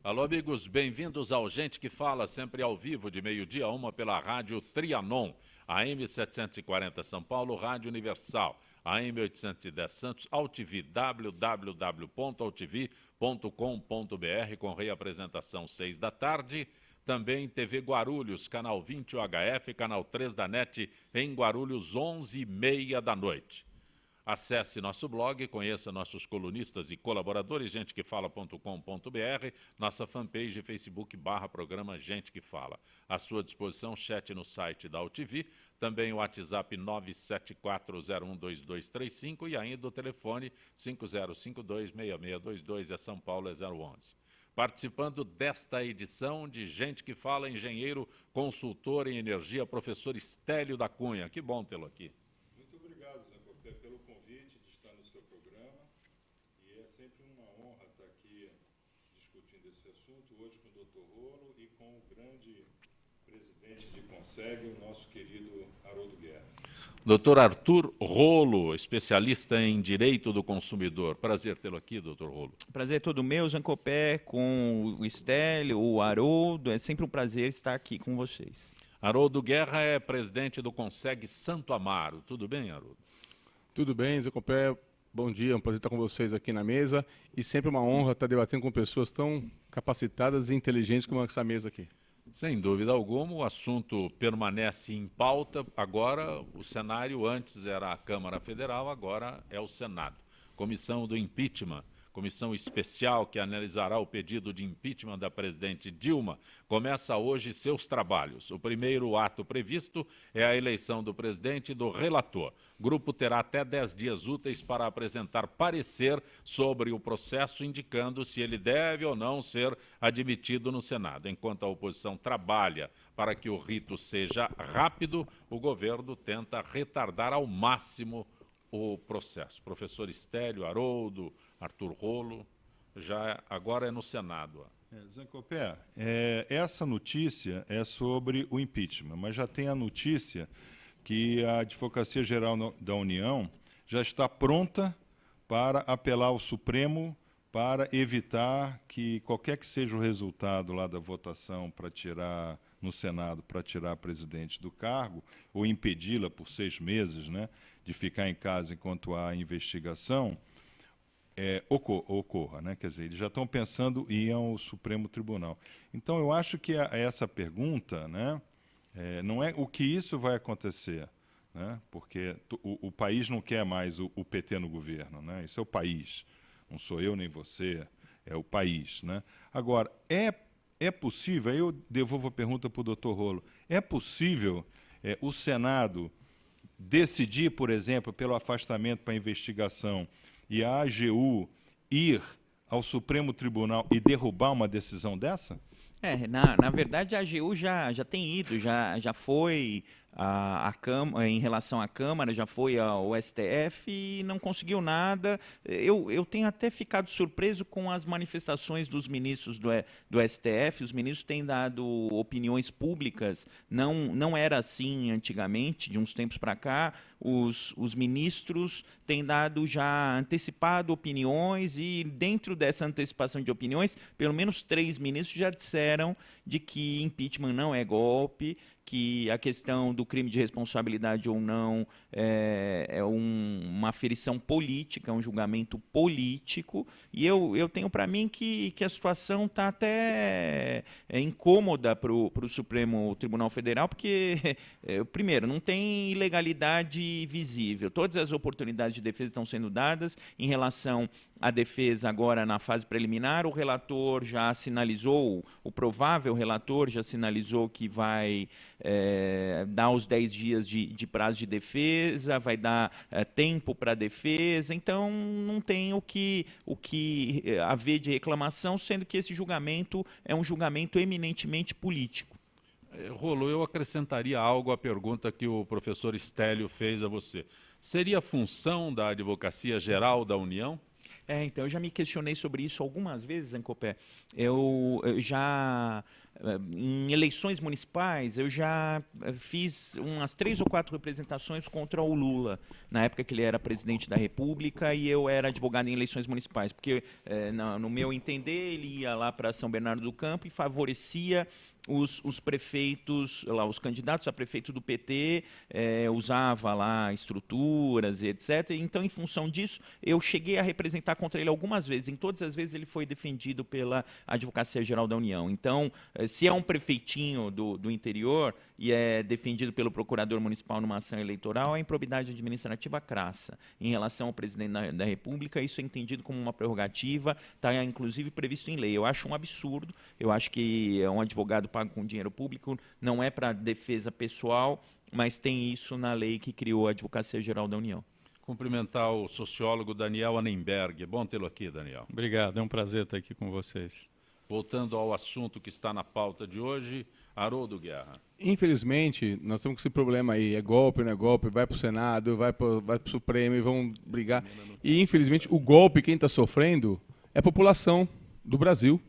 Alô, amigos, bem-vindos ao Gente que Fala, sempre ao vivo, de meio-dia a 1 pela Rádio Trianon, AM 740 São Paulo, Rádio Universal, AM 810 Santos, AltV, www.altv.com.br, com reapresentação 6 da tarde. Também TV Guarulhos, canal 20 UHF, canal 3 da NET, em Guarulhos, 11h30 da noite. Acesse nosso blog, conheça nossos colunistas e colaboradores, gentequefala.com.br, nossa fanpage Facebook /programa Gente que Fala. À sua disposição, chat no site da AltV, também o WhatsApp 974012235 e ainda o telefone 5052-6622, São Paulo é 011. Participando desta edição de Gente que Fala, engenheiro, consultor em energia, professor Estélio da Cunha. Que bom tê-lo aqui. Muito obrigado, Zé Copé, pelo convite de estar no seu programa. E é sempre uma honra estar aqui discutindo esse assunto, hoje com o Dr. Rolo e com o grande presidente de CONSEG, o nosso querido Haroldo Guerra. Dr. Arthur Rolo, especialista em Direito do Consumidor. Prazer tê-lo aqui, Dr. Rolo. Prazer é todo meu, Zancopé, com o Estélio, o Haroldo. É sempre um prazer estar aqui com vocês. Haroldo Guerra é presidente do CONSEG Santo Amaro. Tudo bem, Haroldo? Tudo bem, Zancopé. Bom dia, é um prazer estar com vocês aqui na mesa. E sempre uma honra estar debatendo com pessoas tão capacitadas e inteligentes como essa mesa aqui. Sem dúvida alguma, o assunto permanece em pauta. Agora, o cenário antes era a Câmara Federal, agora é o Senado. Comissão do Impeachment, comissão especial que analisará o pedido de impeachment da presidente Dilma, começa hoje seus trabalhos. O primeiro ato previsto é a eleição do presidente e do relator. O grupo terá até 10 dias úteis para apresentar parecer sobre o processo, indicando se ele deve ou não ser admitido no Senado. Enquanto a oposição trabalha para que o rito seja rápido, o governo tenta retardar ao máximo o processo. Professor Estélio, Haroldo, Arthur Rolo, já agora é no Senado. Zancopé, essa notícia é sobre o impeachment, mas já tem a notícia que a Advocacia Geral da União já está pronta para apelar ao Supremo para evitar que qualquer que seja o resultado lá da votação para tirar no Senado, para tirar a presidente do cargo, ou impedi-la por 6 meses, né, de ficar em casa enquanto há investigação, ocorra, né? Quer dizer, eles já estão pensando em ir ao Supremo Tribunal. Então, eu acho que essa pergunta, né, não é o que isso vai acontecer, né, porque o país não quer mais o PT no governo, né, isso é o país, não sou eu nem você, é o país, né. Agora, é possível, aí eu devolvo a pergunta para o doutor Rolo, é possível o Senado decidir, por exemplo, pelo afastamento para investigação e a AGU ir ao Supremo Tribunal e derrubar uma decisão dessa? Na verdade, a AGU já tem ido, já foi a Câmara, em relação à Câmara, já foi ao STF e não conseguiu nada. Eu tenho até ficado surpreso com as manifestações dos ministros do STF. Os ministros têm dado opiniões públicas, não era assim antigamente, de uns tempos para cá. Os ministros têm dado já antecipado opiniões e dentro dessa antecipação de opiniões, pelo menos 3 ministros já disseram de que impeachment não é golpe, que a questão do crime de responsabilidade ou não é uma aferição política, um julgamento político, e eu tenho para mim que a situação está até incômoda para o Supremo Tribunal Federal, porque, primeiro, não tem ilegalidade visível, todas as oportunidades de defesa estão sendo dadas em relação à defesa agora na fase preliminar. O relator já sinalizou, o provável relator já sinalizou que vai dar os 10 dias de prazo de defesa, vai dar tempo para a defesa, então não tem o que haver de reclamação, sendo que esse julgamento é um julgamento eminentemente político. Rolo, eu acrescentaria algo à pergunta que o professor Estélio fez a você. Seria função da Advocacia Geral da União? Então, eu já me questionei sobre isso algumas vezes, Zancopé. Eu já Em eleições municipais, eu já fiz umas 3 ou 4 representações contra o Lula, na época que ele era presidente da República e eu era advogado em eleições municipais, porque, no meu entender, ele ia lá para São Bernardo do Campo e favorecia os prefeitos, lá, os candidatos a prefeito do PT, usava lá estruturas e etc. Então, em função disso, eu cheguei a representar contra ele algumas vezes. Em todas as vezes ele foi defendido pela Advocacia Geral da União. Então, se é um prefeitinho do interior e é defendido pelo procurador municipal numa ação eleitoral, é improbidade administrativa crassa. Em relação ao presidente da República, isso é entendido como uma prerrogativa, está inclusive previsto em lei. Eu acho um absurdo, eu acho que um advogado pago com dinheiro público não é para defesa pessoal, mas tem isso na lei que criou a Advocacia Geral da União. Cumprimentar o sociólogo Daniel Annemberg. Bom tê-lo aqui, Daniel. Obrigado, é um prazer estar aqui com vocês. Voltando ao assunto que está na pauta de hoje, Haroldo Guerra. Infelizmente, nós temos esse problema aí, é golpe, não é golpe, vai para o Senado, vai para o Supremo e vão brigar. E, infelizmente, o golpe, quem está sofrendo, é a população do Brasil.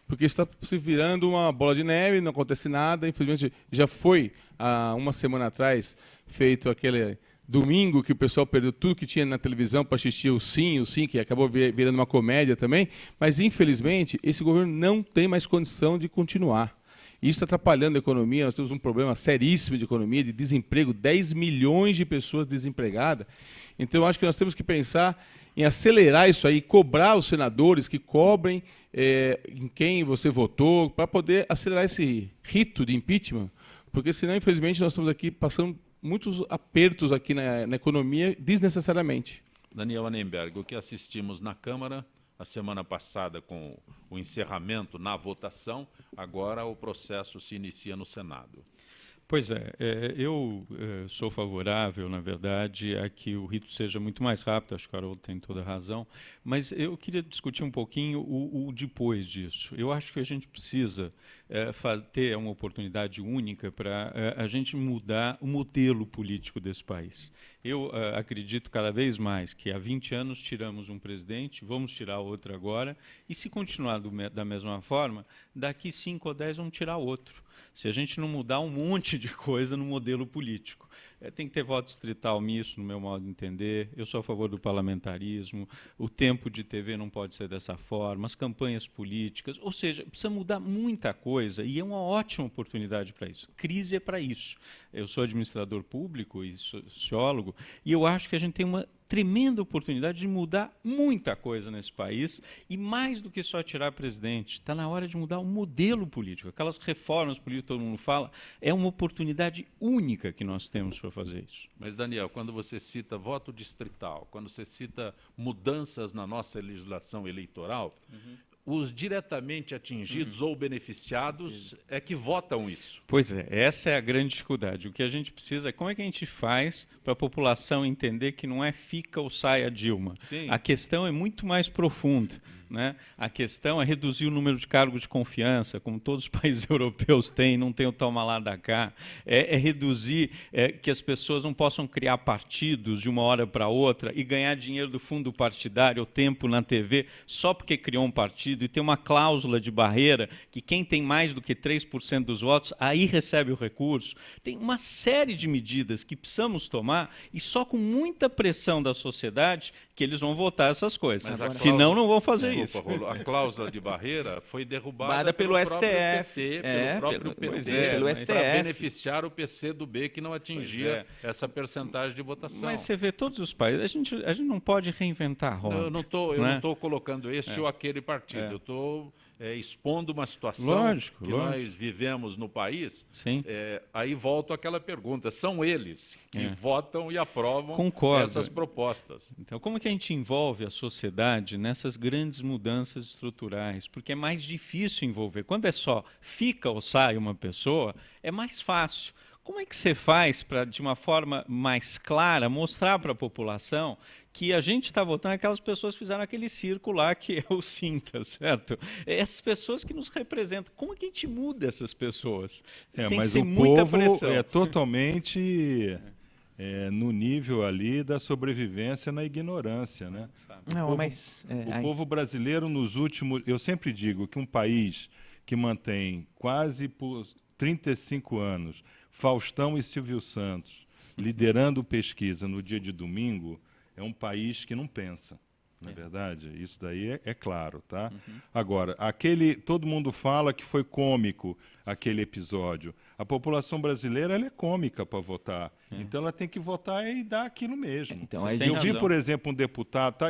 Porque está se virando uma bola de neve, não acontece nada. Infelizmente, já foi, há uma semana atrás, feito aquele domingo que o pessoal perdeu tudo que tinha na televisão para assistir o Sim, que acabou virando uma comédia também. Mas, infelizmente, esse governo não tem mais condição de continuar. Isso está atrapalhando a economia, nós temos um problema seríssimo de economia, de desemprego, 10 milhões de pessoas desempregadas. Então, eu acho que nós temos que pensar em acelerar isso aí, cobrar os senadores que cobrem em quem você votou, para poder acelerar esse rito de impeachment, porque senão, infelizmente, nós estamos aqui passando muitos apertos aqui na economia desnecessariamente. Daniel Annemberg, o que assistimos na Câmara a semana passada com o encerramento na votação, agora o processo se inicia no Senado. Pois é, eu sou favorável, na verdade, a que o rito seja muito mais rápido, acho que o Haroldo tem toda a razão, mas eu queria discutir um pouquinho o depois disso. Eu acho que a gente precisa ter uma oportunidade única para a gente mudar o modelo político desse país. Eu acredito cada vez mais que há 20 anos tiramos um presidente, vamos tirar outro agora, e se continuar da mesma forma, daqui 5 ou 10 vamos tirar outro. Se a gente não mudar um monte de coisa no modelo político. Tem que ter voto distrital misto, no meu modo de entender. Eu sou a favor do parlamentarismo. O tempo de TV não pode ser dessa forma. As campanhas políticas. Ou seja, precisa mudar muita coisa e é uma ótima oportunidade para isso. Crise é para isso. Eu sou administrador público e sociólogo e eu acho que a gente tem uma tremenda oportunidade de mudar muita coisa nesse país e mais do que só tirar presidente, está na hora de mudar o modelo político. Aquelas reformas políticas que todo mundo fala, é uma oportunidade única que nós temos para fazer isso. Mas, Daniel, quando você cita voto distrital, quando você cita mudanças na nossa legislação eleitoral, os diretamente atingidos ou beneficiados é que votam isso. Pois é, essa é a grande dificuldade. O que a gente precisa é como é que a gente faz para a população entender que não é fica ou sai a Dilma. Sim. A questão é muito mais profunda. Né? A questão é reduzir o número de cargos de confiança, como todos os países europeus têm, não tem o toma lá da cá. É reduzir que as pessoas não possam criar partidos de uma hora para outra e ganhar dinheiro do fundo partidário ou tempo na TV só porque criou um partido e tem uma cláusula de barreira que quem tem mais do que 3% dos votos, aí recebe o recurso. Tem uma série de medidas que precisamos tomar e só com muita pressão da sociedade que eles vão votar essas coisas. Senão não vão fazer isso. A cláusula de barreira foi derrubada pelo STF, pelo próprio PT, pelo STF, para beneficiar o PCdoB que não atingia essa percentagem de votação. Mas você vê todos os países, a gente não pode reinventar a roda. Eu não estou colocando este ou aquele partido, eu estou expondo uma situação que nós vivemos no país. Sim. Aí volto àquela pergunta, são eles que votam e aprovam essas propostas. Então, como que a gente envolve a sociedade nessas grandes mudanças estruturais? Porque é mais difícil envolver. Quando é só fica ou sai uma pessoa, é mais fácil. Como é que você faz para, de uma forma mais clara, mostrar para a população que a gente está votando aquelas pessoas que fizeram aquele circo lá que é o Sinta, certo? Essas pessoas que nos representam. Como é que a gente muda essas pessoas? Tem mas que ser o muita povo pressão. é totalmente no nível ali da sobrevivência na ignorância, né? Não, mas o povo brasileiro nos últimos... Eu sempre digo que um país que mantém quase por 35 anos Faustão e Silvio Santos liderando pesquisa no dia de domingo, é um país que não pensa. Não é verdade? Isso daí é claro, tá? Agora, todo mundo fala que foi cômico aquele episódio. A população brasileira ela é cômica para votar. Então ela tem que votar e dar aquilo mesmo. Então, aí Eu vi, razão. por exemplo,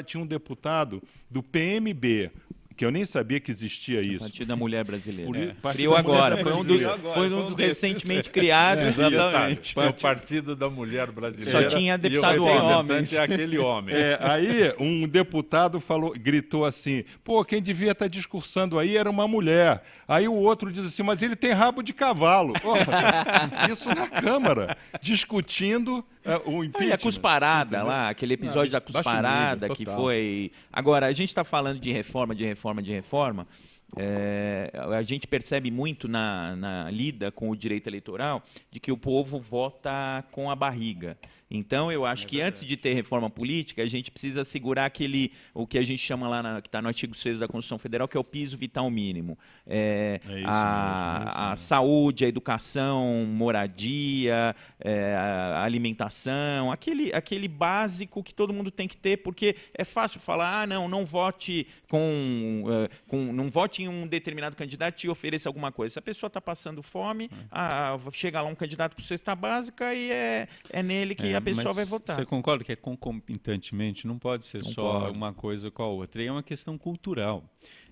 tinha um deputado do PMB, que eu nem sabia que existia isso. Partido da Mulher Brasileira. Partido Criou da Mulher agora. Foi um dos recentemente criados. Exatamente. É o Partido da Mulher Brasileira. Só tinha deputado e o representante é aquele homem. Aí um deputado gritou assim, pô, quem devia estar discursando aí era uma mulher. Aí o outro diz assim, mas ele tem rabo de cavalo. Porra, isso na Câmara, discutindo o impeachment. E a cusparada lá, aquele episódio da baixo cusparada nível, que total. foi... Agora, a gente está falando de reforma. A gente percebe muito na lida com o direito eleitoral de que o povo vota com a barriga. Então, eu acho que antes de ter reforma política, a gente precisa segurar o que a gente chama lá, que está no artigo 6º da Constituição Federal, que é o piso vital mínimo. A saúde, a educação, moradia, a alimentação, aquele básico que todo mundo tem que ter, porque é fácil falar, não vote não vote em um determinado candidato e te ofereça alguma coisa. Se a pessoa está passando fome, chega lá um candidato com cesta básica e é nele que a pessoa vai votar. Você concorda que concomitantemente não pode ser só Concordo. uma coisa com a outra? E é uma questão cultural.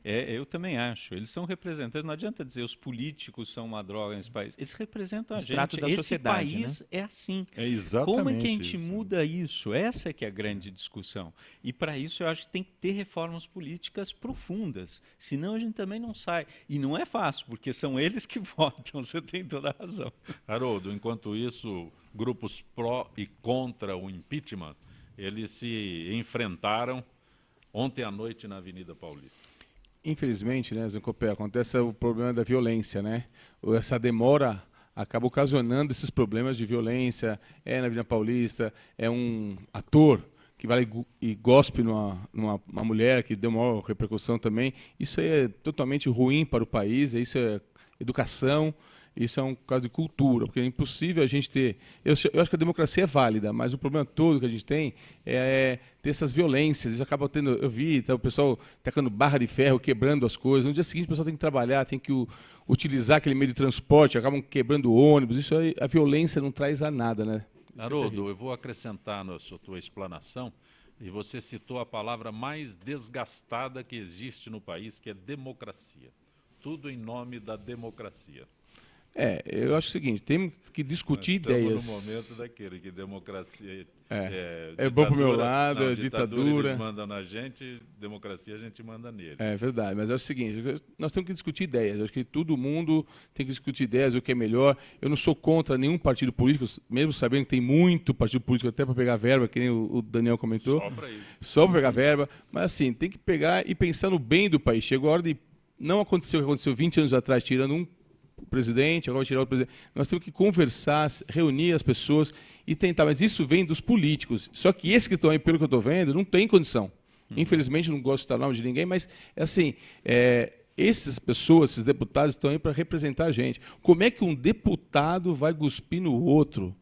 Eu também acho. Eles são representantes. Não adianta dizer os políticos são uma droga nesse país. Eles representam a Extrato gente. da Esse sociedade, país é assim. É exatamente Como é que a gente isso. muda isso? Essa é que é a grande discussão. E para isso eu acho que tem que ter reformas políticas profundas. Senão a gente também não sai. E não é fácil, porque são eles que votam. Você tem toda a razão. Haroldo, enquanto isso, grupos pró e contra o impeachment, eles se enfrentaram ontem à noite na Avenida Paulista. Infelizmente, né, Zancopé, acontece o problema da violência, né? Essa demora acaba ocasionando esses problemas de violência. Na Avenida Paulista, é um ator que vai e gospe numa mulher que deu maior repercussão também. Isso é totalmente ruim para o país, isso é educação. Isso é um caso de cultura, porque é impossível a gente ter... Eu acho que a democracia é válida, mas o problema todo que a gente tem é ter essas violências. Isso acaba tendo... Eu vi o pessoal tacando barra de ferro, quebrando as coisas. No dia seguinte, o pessoal tem que trabalhar, tem que utilizar aquele meio de transporte, acabam quebrando ônibus. Isso aí, a violência não traz a nada, né? Haroldo, eu vou acrescentar na tua explanação, e você citou a palavra mais desgastada que existe no país, que é democracia. Tudo em nome da democracia. Eu acho o seguinte, temos que discutir ideias. Estamos no momento daquele que democracia é bom pro meu ditadura- lado, não, é ditadura. Eles mandam na gente, democracia a gente manda neles. É verdade, mas é o seguinte, nós temos que discutir ideias. Eu acho que todo mundo tem que discutir ideias, o que é melhor. Eu não sou contra nenhum partido político, mesmo sabendo que tem muito partido político até para pegar verba, que nem o Daniel comentou. Só para isso. Só para pegar verba. Mas assim, tem que pegar e pensar no bem do país. Chegou a hora de... Não aconteceu o que aconteceu 20 anos atrás, tirando um presidente, agora vai tirar o presidente. Nós temos que conversar, reunir as pessoas e tentar. Mas isso vem dos políticos. Só que esses que estão aí, pelo que eu estou vendo, não tem condição. Infelizmente, não gosto de citar o nome de ninguém, mas assim, essas pessoas, esses deputados estão aí para representar a gente. Como é que um deputado vai cuspir no outro?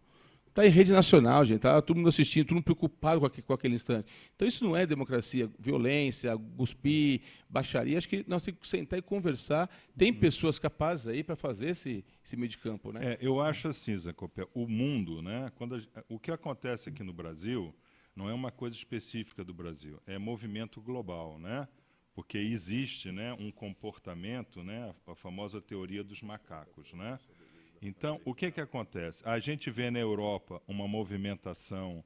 Está em rede nacional, gente, tá todo mundo assistindo, todo mundo preocupado com aquele instante. Então isso não é democracia, violência, cuspir, baixaria. Acho que nós temos que sentar e conversar. Tem pessoas capazes aí para fazer esse meio de campo, né? Eu acho assim, Zé Copé, o mundo, né, o que acontece aqui no Brasil não é uma coisa específica do Brasil, é movimento global, né? Porque existe, né, um comportamento, né, a famosa teoria dos macacos, né? Então, o que acontece? A gente vê na Europa uma movimentação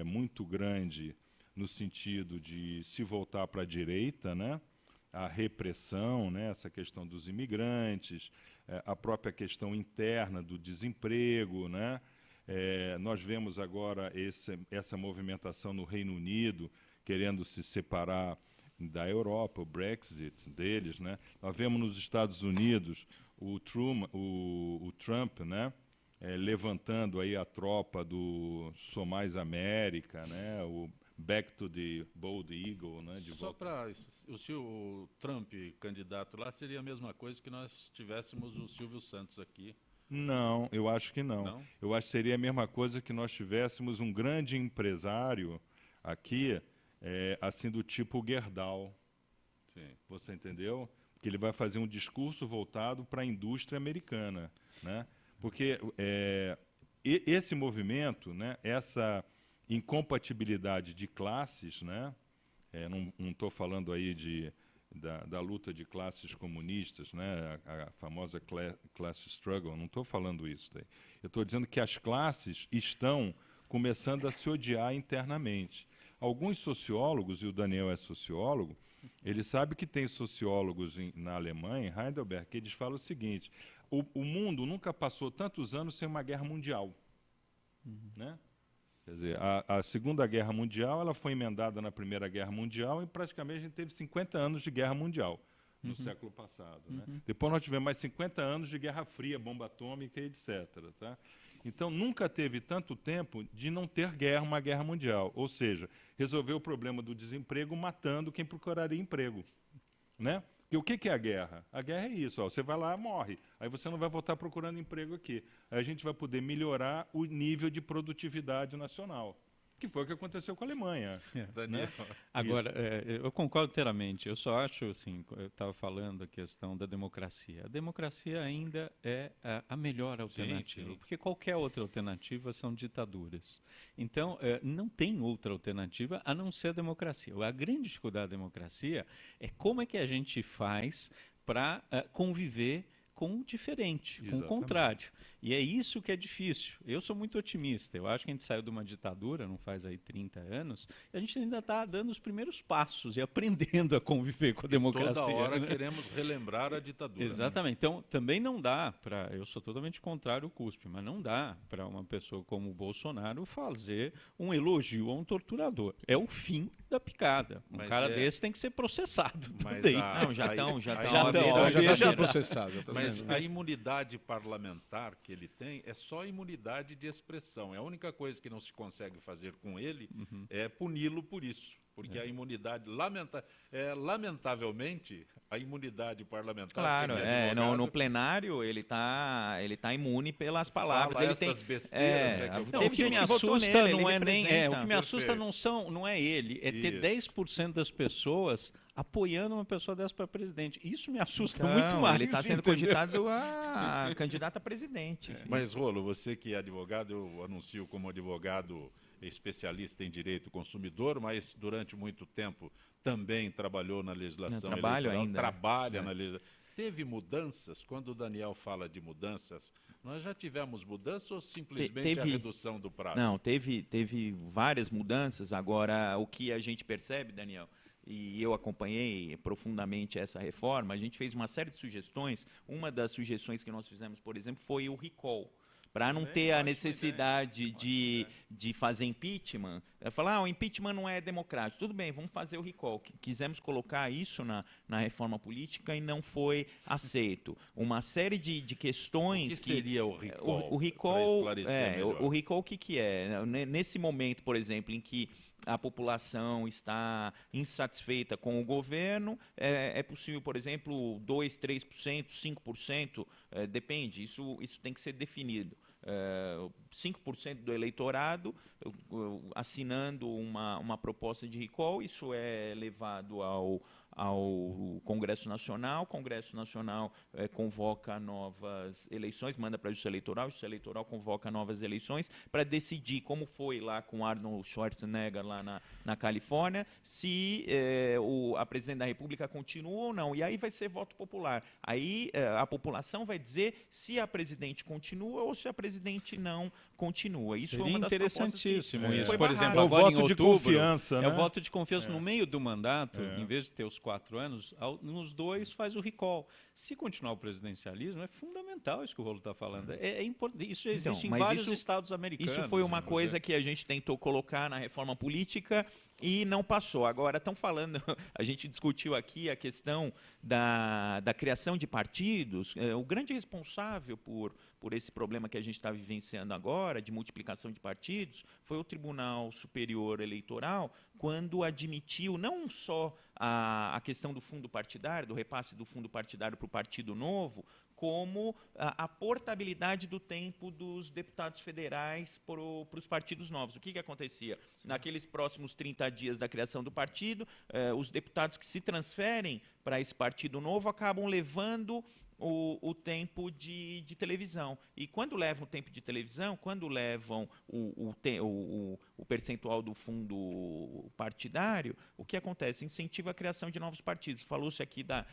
muito grande no sentido de se voltar para a direita, né? A repressão, né? Essa questão dos imigrantes, a própria questão interna do desemprego, né? Nós vemos agora essa movimentação no Reino Unido, querendo se separar da Europa, o Brexit deles, né? Nós vemos nos Estados Unidos o Trump, né, levantando aí a tropa do Sou Mais América, né, o back to the Bald Eagle, né? De Só volta. para o Trump candidato lá seria a mesma coisa que nós tivéssemos o Silvio Santos aqui. Não, eu acho que não. Não? Eu acho que seria a mesma coisa que nós tivéssemos um grande empresário aqui, assim do tipo Gerdau. Sim. Você entendeu? Que ele vai fazer um discurso voltado para a indústria americana, né? Porque esse movimento, né, essa incompatibilidade de classes, né, não estou falando aí da luta de classes comunistas, né, a famosa class struggle, não estou falando isso daí. Eu estou dizendo que as classes estão começando a se odiar internamente. Alguns sociólogos, e o Daniel é sociólogo, ele sabe que tem sociólogos na Alemanha, em Heidelberg, que eles falam o seguinte: o mundo nunca passou tantos anos sem uma guerra mundial. Né? Quer dizer, a Segunda Guerra Mundial ela foi emendada na Primeira Guerra Mundial e praticamente a gente teve 50 anos de guerra mundial no século passado. Né? Depois nós tivemos mais 50 anos de Guerra Fria, bomba atômica, etc. Tá? Então, nunca teve tanto tempo de não ter guerra, uma guerra mundial. Ou seja, resolver o problema do desemprego matando quem procuraria emprego. Né? E o que é a guerra? A guerra é isso, ó, você vai lá, morre. Aí você não vai voltar procurando emprego aqui. Aí a gente vai poder melhorar o nível de produtividade nacional, que foi o que aconteceu com a Alemanha. Daniel. Agora, eu concordo inteiramente. Eu só acho, assim, eu estava falando a questão da democracia. A democracia ainda é a melhor alternativa, sim. porque qualquer outra alternativa são ditaduras. Então, não tem outra alternativa a não ser a democracia. A grande dificuldade da democracia é como é que a gente faz para conviver com o diferente, com o Exatamente. contrário. E é isso que é difícil. Eu sou muito otimista. Eu acho que a gente saiu de uma ditadura, não faz aí 30 anos, e a gente ainda está dando os primeiros passos e aprendendo a conviver com a democracia. Toda hora né? queremos relembrar a ditadura. Exatamente. Então, também não dá para... Eu sou totalmente contrário ao CUSP, mas não dá para uma pessoa como o Bolsonaro fazer um elogio a um torturador. É o fim da picada. Um Mas cara desse tem que ser processado Mas também. Não, já aí- estão. aí- Já já estão. tão, Já está já sendo tá. processado. Já tá Mas sendo. a imunidade parlamentar que ele tem é só imunidade de expressão. É a única coisa que não se consegue fazer com ele é puni-lo por isso. Porque a imunidade, lamentavelmente, a imunidade parlamentar... Claro, sem no advogado, plenário ele tá imune pelas palavras. fala Ele essas tem, besteiras, é que eu Não, teve o que gente me que votou assusta nele, não ele é nem representa. o que me assusta Perfeito. não é ele, é ter Isso. 10% das pessoas apoiando uma pessoa dessa para presidente. Isso me assusta Então, muito mais. ele está sendo entendeu? cogitado a candidato a presidente. Mas, Rolo, você que é advogado, eu anuncio como advogado especialista em direito do consumidor, mas durante muito tempo também trabalhou na legislação Eu trabalho eleitoral, ainda, né? trabalha na legislação. Teve mudanças? Quando o Daniel fala de mudanças, nós já tivemos mudanças ou simplesmente a teve- redução do prazo? Não, teve várias mudanças. Agora, o que a gente percebe, Daniel, e eu acompanhei profundamente essa reforma, a gente fez uma série de sugestões. Uma das sugestões que nós fizemos, por exemplo, foi o recall. Para não ter a necessidade de fazer impeachment, falar, o impeachment não é democrático. Tudo bem, vamos fazer o recall. Quisemos colocar isso na reforma política e não foi aceito. Uma série de questões O que seria o recall? O recall, Para esclarecer melhor. o recall o que é? Nesse momento, por exemplo, em que a população está insatisfeita com o governo, é possível, por exemplo, 2%, 3%, 5%, depende, isso tem que ser definido. 5% do eleitorado assinando uma proposta de recall, isso é levado ao Congresso Nacional, o Congresso Nacional convoca novas eleições, manda para a Justiça Eleitoral convoca novas eleições para decidir, como foi lá com Arnold Schwarzenegger lá na Califórnia, se a Presidente da República continua ou não. E aí vai ser voto popular. Aí a população vai dizer se a Presidente continua ou se a Presidente não continua. Isso foi Seria uma das interessantíssimo propostas que isso. foi Por barrado. exemplo, É o agora voto em de outubro, confiança, é né? o voto de confiança no meio do mandato, em vez de ter os 4 anos, nos 2 faz o recall. Se continuar o presidencialismo, é fundamental isso que o Rolo está falando. É importante. Isso existe em mas vários isso- estados americanos. Isso foi uma inclusive. coisa que a gente tentou colocar na reforma política e não passou. Agora, estão falando, a gente discutiu aqui a questão da criação de partidos. O grande responsável por esse problema que a gente está vivenciando agora, de multiplicação de partidos, foi o Tribunal Superior Eleitoral, quando admitiu não só a questão do fundo partidário, do repasse do fundo partidário para o Partido Novo, como a portabilidade do tempo dos deputados federais para os partidos novos. O que acontecia? Naqueles próximos 30 dias da criação do partido, os deputados que se transferem para esse partido novo acabam levando o tempo de televisão. E quando levam o tempo de televisão, quando levam o percentual do fundo partidário, o que acontece? Incentiva a criação de novos partidos. Falou-se aqui da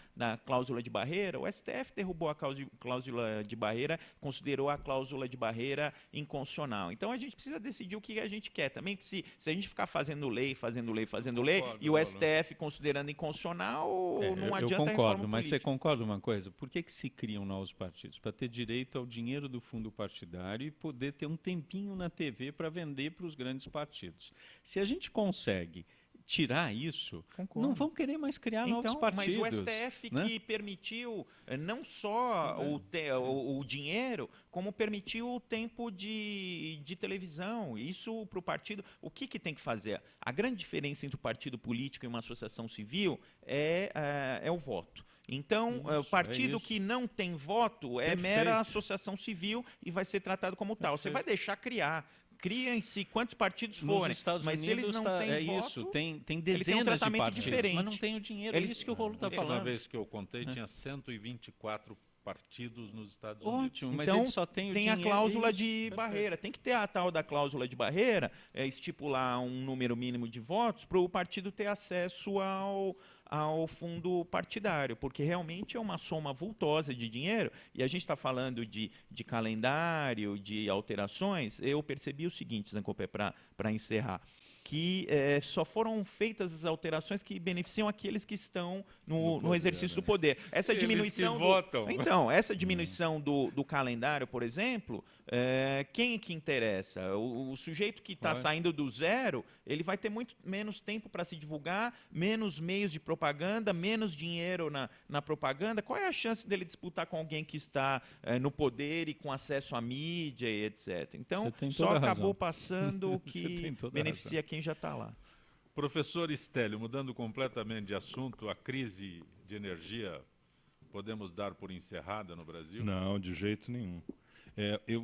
cláusula de barreira, o STF derrubou a cláusula de barreira, considerou a cláusula de barreira inconstitucional. Então a gente precisa decidir o que a gente quer também, que se a gente ficar fazendo lei, e o STF considerando inconstitucional, não adianta eu a reforma concordo, mas você política. concorda uma coisa? Por que se criam novos partidos? Para ter direito ao dinheiro do fundo partidário e poder ter um tempinho na TV para vender para os grandes partidos. Se a gente consegue tirar isso, Concordo. não vão querer mais criar novos partidos. Mas o STF né? que permitiu não só o dinheiro, como permitiu o tempo de televisão. Isso para o partido. O que tem que fazer? A grande diferença entre o partido político e uma associação civil é o voto. Então, o partido que não tem voto é mera associação civil e vai ser tratado como tal. Você vai deixar criar. Criem-se quantos partidos forem, mas se eles não têm voto, isso, tem ele dezenas tem um tratamento de partidos, diferente. mas não tem o dinheiro. É isso que o Rolo está A última falando. vez que eu contei, tinha 124 partidos nos Estados Unidos. Ótimo, mas então, ele só tem o tem dinheiro. a cláusula isso, de perfeito. barreira. Tem que ter a tal da cláusula de barreira, estipular um número mínimo de votos para o partido ter acesso ao fundo partidário, porque realmente é uma soma vultosa de dinheiro, e a gente está falando de calendário, de alterações. Eu percebi o seguinte, Zancopé, para encerrar, que só foram feitas as alterações que beneficiam aqueles que estão no exercício do poder. Essa Eles diminuição que votam. Então, essa diminuição do calendário, por exemplo, quem é que interessa? O sujeito que está saindo do zero, ele vai ter muito menos tempo para se divulgar, menos meios de propaganda, menos dinheiro na propaganda. Qual é a chance dele disputar com alguém que está no poder e com acesso à mídia e etc? Então, só acabou passando o que beneficia quem já está lá. Professor Stélio, mudando completamente de assunto, a crise de energia podemos dar por encerrada no Brasil? Não, de jeito nenhum.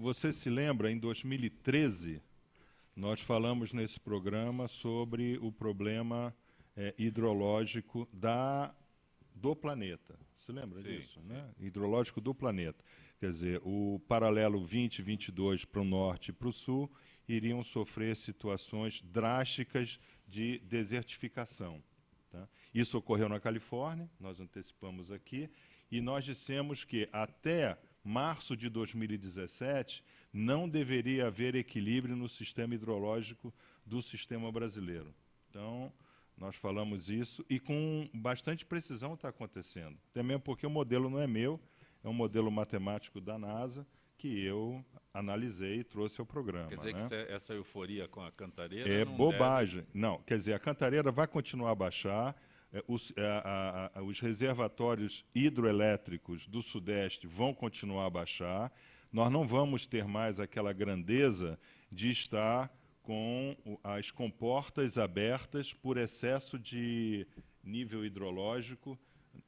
Você se lembra, em 2013, nós falamos nesse programa sobre o problema hidrológico do planeta. Você lembra disso? Sim. Né? Hidrológico do planeta. Quer dizer, o paralelo 2022 para o norte e para o sul iriam sofrer situações drásticas de desertificação. Tá? Isso ocorreu na Califórnia, nós antecipamos aqui, e nós dissemos que até março de 2017 não deveria haver equilíbrio no sistema hidrológico do sistema brasileiro. Então, nós falamos isso e com bastante precisão está acontecendo. Até mesmo porque o modelo não é meu, é um modelo matemático da NASA que eu analisei e trouxe ao programa. Quer dizer, né? que essa euforia com a Cantareira É não bobagem. Não, quer dizer, a Cantareira vai continuar a baixar, os reservatórios hidroelétricos do Sudeste vão continuar a baixar, nós não vamos ter mais aquela grandeza de estar com as comportas abertas por excesso de nível hidrológico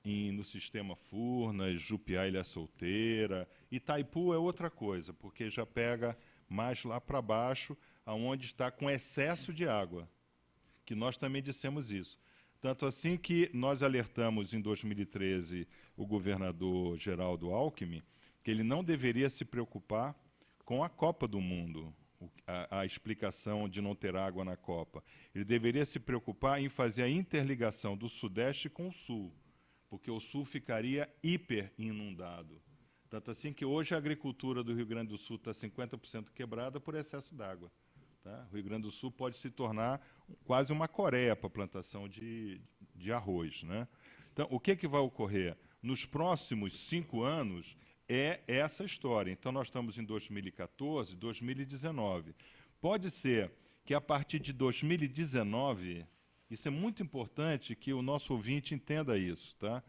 no sistema Furnas, Jupiá, Ilha Solteira. Itaipu é outra coisa, porque já pega mais lá para baixo, aonde está com excesso de água, que nós também dissemos isso. Tanto assim que nós alertamos em 2013 o governador Geraldo Alckmin que ele não deveria se preocupar com a Copa do Mundo, a explicação de não ter água na Copa. Ele deveria se preocupar em fazer a interligação do Sudeste com o Sul, porque o Sul ficaria hiper inundado. Tanto assim que hoje a agricultura do Rio Grande do Sul está 50% quebrada por excesso d'água. Tá? O Rio Grande do Sul pode se tornar quase uma Coreia para a plantação de arroz. Né? Então, o que vai ocorrer? Nos próximos 5 anos é essa história. Então, nós estamos em 2014, 2019. Pode ser que a partir de 2019 Isso é muito importante que o nosso ouvinte entenda isso, tá?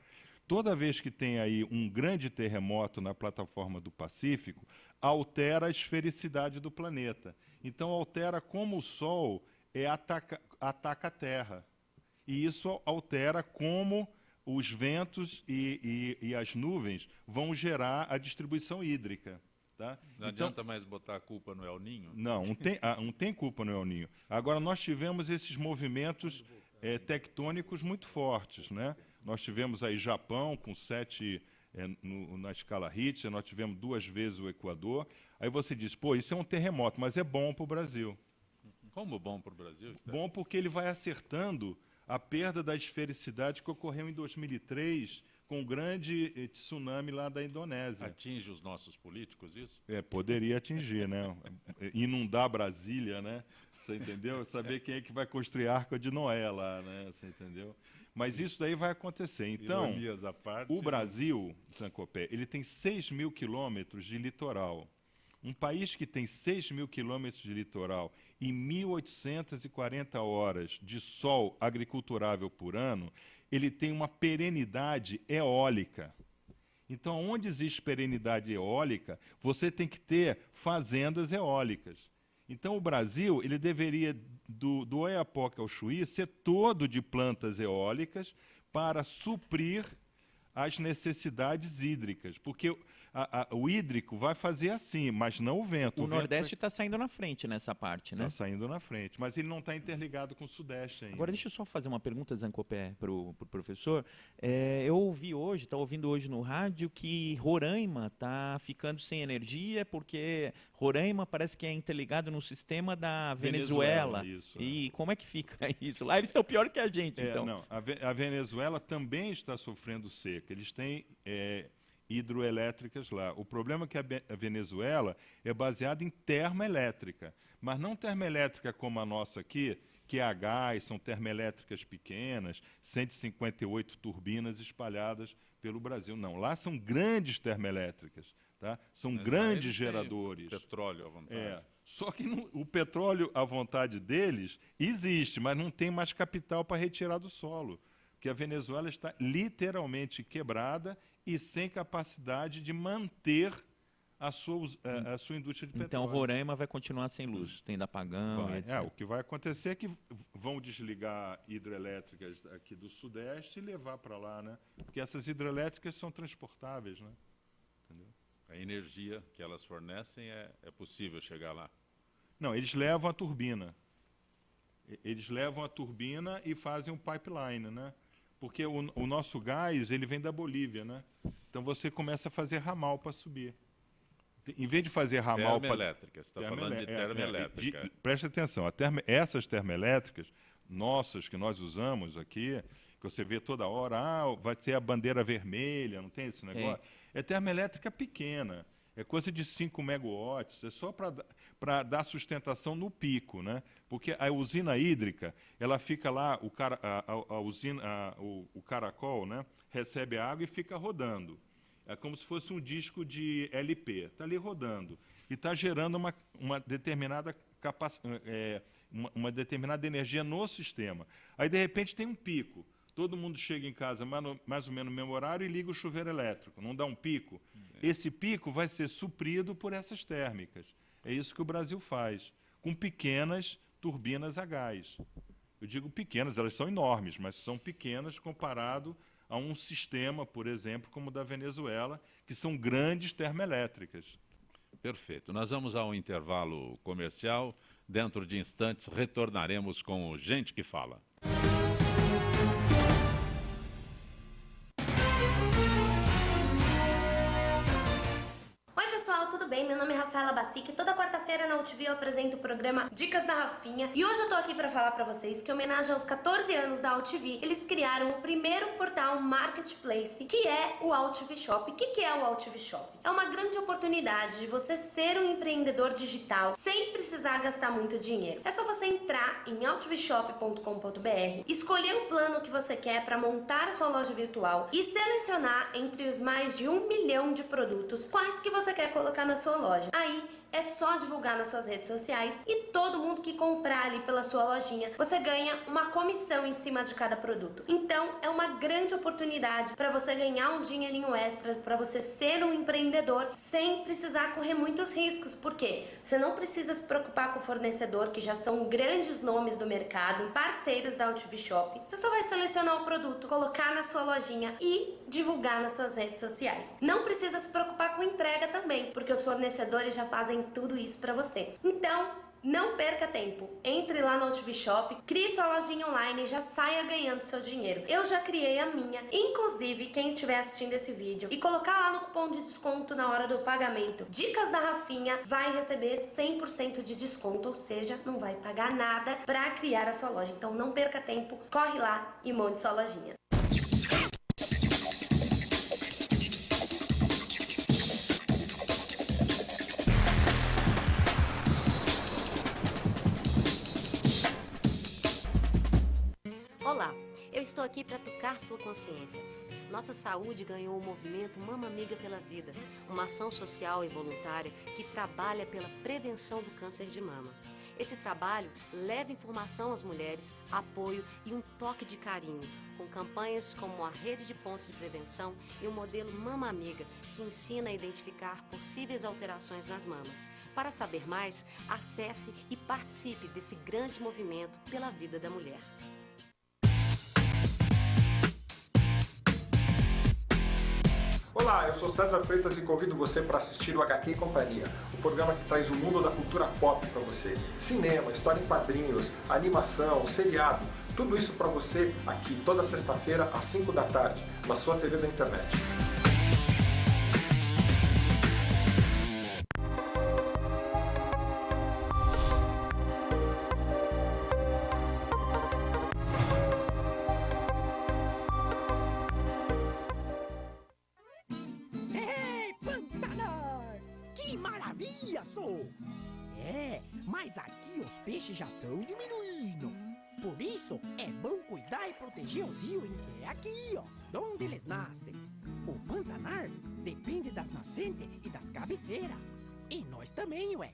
Toda vez que tem aí um grande terremoto na plataforma do Pacífico, altera a esfericidade do planeta. Então, altera como o Sol ataca a Terra. E isso altera como os ventos e as nuvens vão gerar a distribuição hídrica. Tá? Não adianta mais botar a culpa no El Niño? Não tem culpa no El Niño. Agora, nós tivemos esses movimentos tectônicos muito fortes, né? Nós tivemos aí Japão com 7 na escala Richter, nós tivemos 2 vezes o Equador. Aí você diz, pô, isso é um terremoto, mas é bom para o Brasil. Como bom para o Brasil? Bom porque ele vai acertando a perda da esfericidade que ocorreu em 2003 com o grande tsunami lá da Indonésia. Atinge os nossos políticos isso? Poderia atingir, né? Inundar Brasília, né? Você entendeu? Saber quem é que vai construir a Arca de Noé lá, né? Você entendeu? Mas isso daí vai acontecer. Então, ironias à parte, o Brasil, Zancopé, ele tem 6 mil quilômetros de litoral. Um país que tem 6 mil quilômetros de litoral e 1.840 horas de sol agriculturável por ano, ele tem uma perenidade eólica. Então, onde existe perenidade eólica, você tem que ter fazendas eólicas. Então, o Brasil ele deveria, do Oiapoque ao Chuí, ser todo de plantas eólicas para suprir as necessidades hídricas. Porque o hídrico vai fazer assim, mas não o vento. O Nordeste está saindo na frente nessa parte, né? Está saindo na frente, mas ele não está interligado com o Sudeste ainda. Agora, deixa eu só fazer uma pergunta, Zancopé, para o professor. Eu ouvi hoje, está ouvindo hoje no rádio, que Roraima está ficando sem energia porque Roraima parece que é interligado no sistema da Venezuela. Isso, e como é que fica isso? Lá eles estão pior que a gente, então. Não, a Venezuela também está sofrendo seca. Eles têm hidroelétricas lá. O problema é que a Venezuela é baseada em termoelétrica, mas não termoelétrica como a nossa aqui, que é a gás, são termoelétricas pequenas, 158 turbinas espalhadas pelo Brasil. Não, lá são grandes termoelétricas, tá? São grandes geradores. Petróleo à vontade. Só que o petróleo à vontade deles existe, mas não tem mais capital para retirar do solo. Porque a Venezuela está literalmente quebrada e sem capacidade de manter a sua indústria de petróleo. Então, Roraima vai continuar sem luz, tem apagão, etc. O que vai acontecer é que vão desligar hidrelétricas aqui do Sudeste e levar para lá, né? Porque essas hidrelétricas são transportáveis, né? Entendeu? A energia que elas fornecem é possível chegar lá? Não, eles levam a turbina. Eles levam a turbina e fazem um pipeline, né? Porque o nosso gás ele vem da Bolívia, né? Então você começa a fazer ramal para subir. Em vez de fazer ramal para... Termoelétrica, você está falando de termoelétrica. Presta atenção, essas termoelétricas nossas que nós usamos aqui, que você vê toda hora, vai ter a bandeira vermelha, não tem esse negócio? É termoelétrica pequena, é coisa de 5 megawatts, é só para dar sustentação no pico, né? Porque a usina hídrica, ela fica lá, o caracol, né? Recebe a água e fica rodando. É como se fosse um disco de LP, está ali rodando e está gerando uma determinada uma determinada energia no sistema. Aí, de repente, tem um pico. Todo mundo chega em casa mais ou menos no mesmo horário e liga o chuveiro elétrico. Não dá um pico? Sim. Esse pico vai ser suprido por essas térmicas. É isso que o Brasil faz, com pequenas turbinas a gás. Eu digo pequenas, elas são enormes, mas são pequenas comparado a um sistema, por exemplo, como o da Venezuela, que são grandes termoelétricas. Perfeito. Nós vamos ao intervalo comercial. Dentro de instantes, retornaremos com o Gente que Fala. Tudo bem? Meu nome é Rafaela Bacic e toda quarta-feira na UTV eu apresento o programa Dicas da Rafinha e hoje eu tô aqui pra falar pra vocês que em homenagem aos 14 anos da UTV, eles criaram o primeiro portal marketplace, que é o UTV Shop. O que é o UTV Shop? É uma grande oportunidade de você ser um empreendedor digital sem precisar gastar muito dinheiro. É só você entrar em utvshop.com.br, escolher o plano que você quer para montar a sua loja virtual e selecionar entre os mais de 1 milhão de produtos quais que você quer colocar na sua loja. Aí é só divulgar nas suas redes sociais e todo mundo que comprar ali pela sua lojinha, você ganha uma comissão em cima de cada produto. Então, é uma grande oportunidade para você ganhar um dinheirinho extra, para você ser um empreendedor sem precisar correr muitos riscos. Por quê? Você não precisa se preocupar com o fornecedor, que já são grandes nomes do mercado, parceiros da UTV Shop. Você só vai selecionar o produto, colocar na sua lojinha e divulgar nas suas redes sociais. Não precisa se preocupar com entrega também, porque os fornecedores já fazem tudo isso para você. Então, não perca tempo. Entre lá no UTV Shop, crie sua lojinha online e já saia ganhando seu dinheiro. Eu já criei a minha. Inclusive, quem estiver assistindo esse vídeo e colocar lá no cupom de desconto na hora do pagamento Dicas da Rafinha, vai receber 100% de desconto, ou seja, não vai pagar nada para criar a sua loja. Então não perca tempo, corre lá e monte sua lojinha. Olá, eu estou aqui para tocar sua consciência. Nossa saúde ganhou o movimento Mama Amiga pela Vida, uma ação social e voluntária que trabalha pela prevenção do câncer de mama. Esse trabalho leva informação às mulheres, apoio e um toque de carinho, com campanhas como a Rede de Pontos de Prevenção e o modelo Mama Amiga, que ensina a identificar possíveis alterações nas mamas. Para saber mais, acesse e participe desse grande movimento pela vida da mulher. Olá, eu sou César Freitas e convido você para assistir o HQ e Companhia, o programa que traz o mundo da cultura pop para você. Cinema, história em quadrinhos, animação, seriado, tudo isso para você aqui toda sexta-feira às 5 da tarde, na sua TV da internet. Mas aqui os peixes já estão diminuindo. Por isso, é bom cuidar e proteger os rios que é aqui, ó, de onde eles nascem. O Pantanar depende das nascentes e das cabeceiras. E nós também, ué.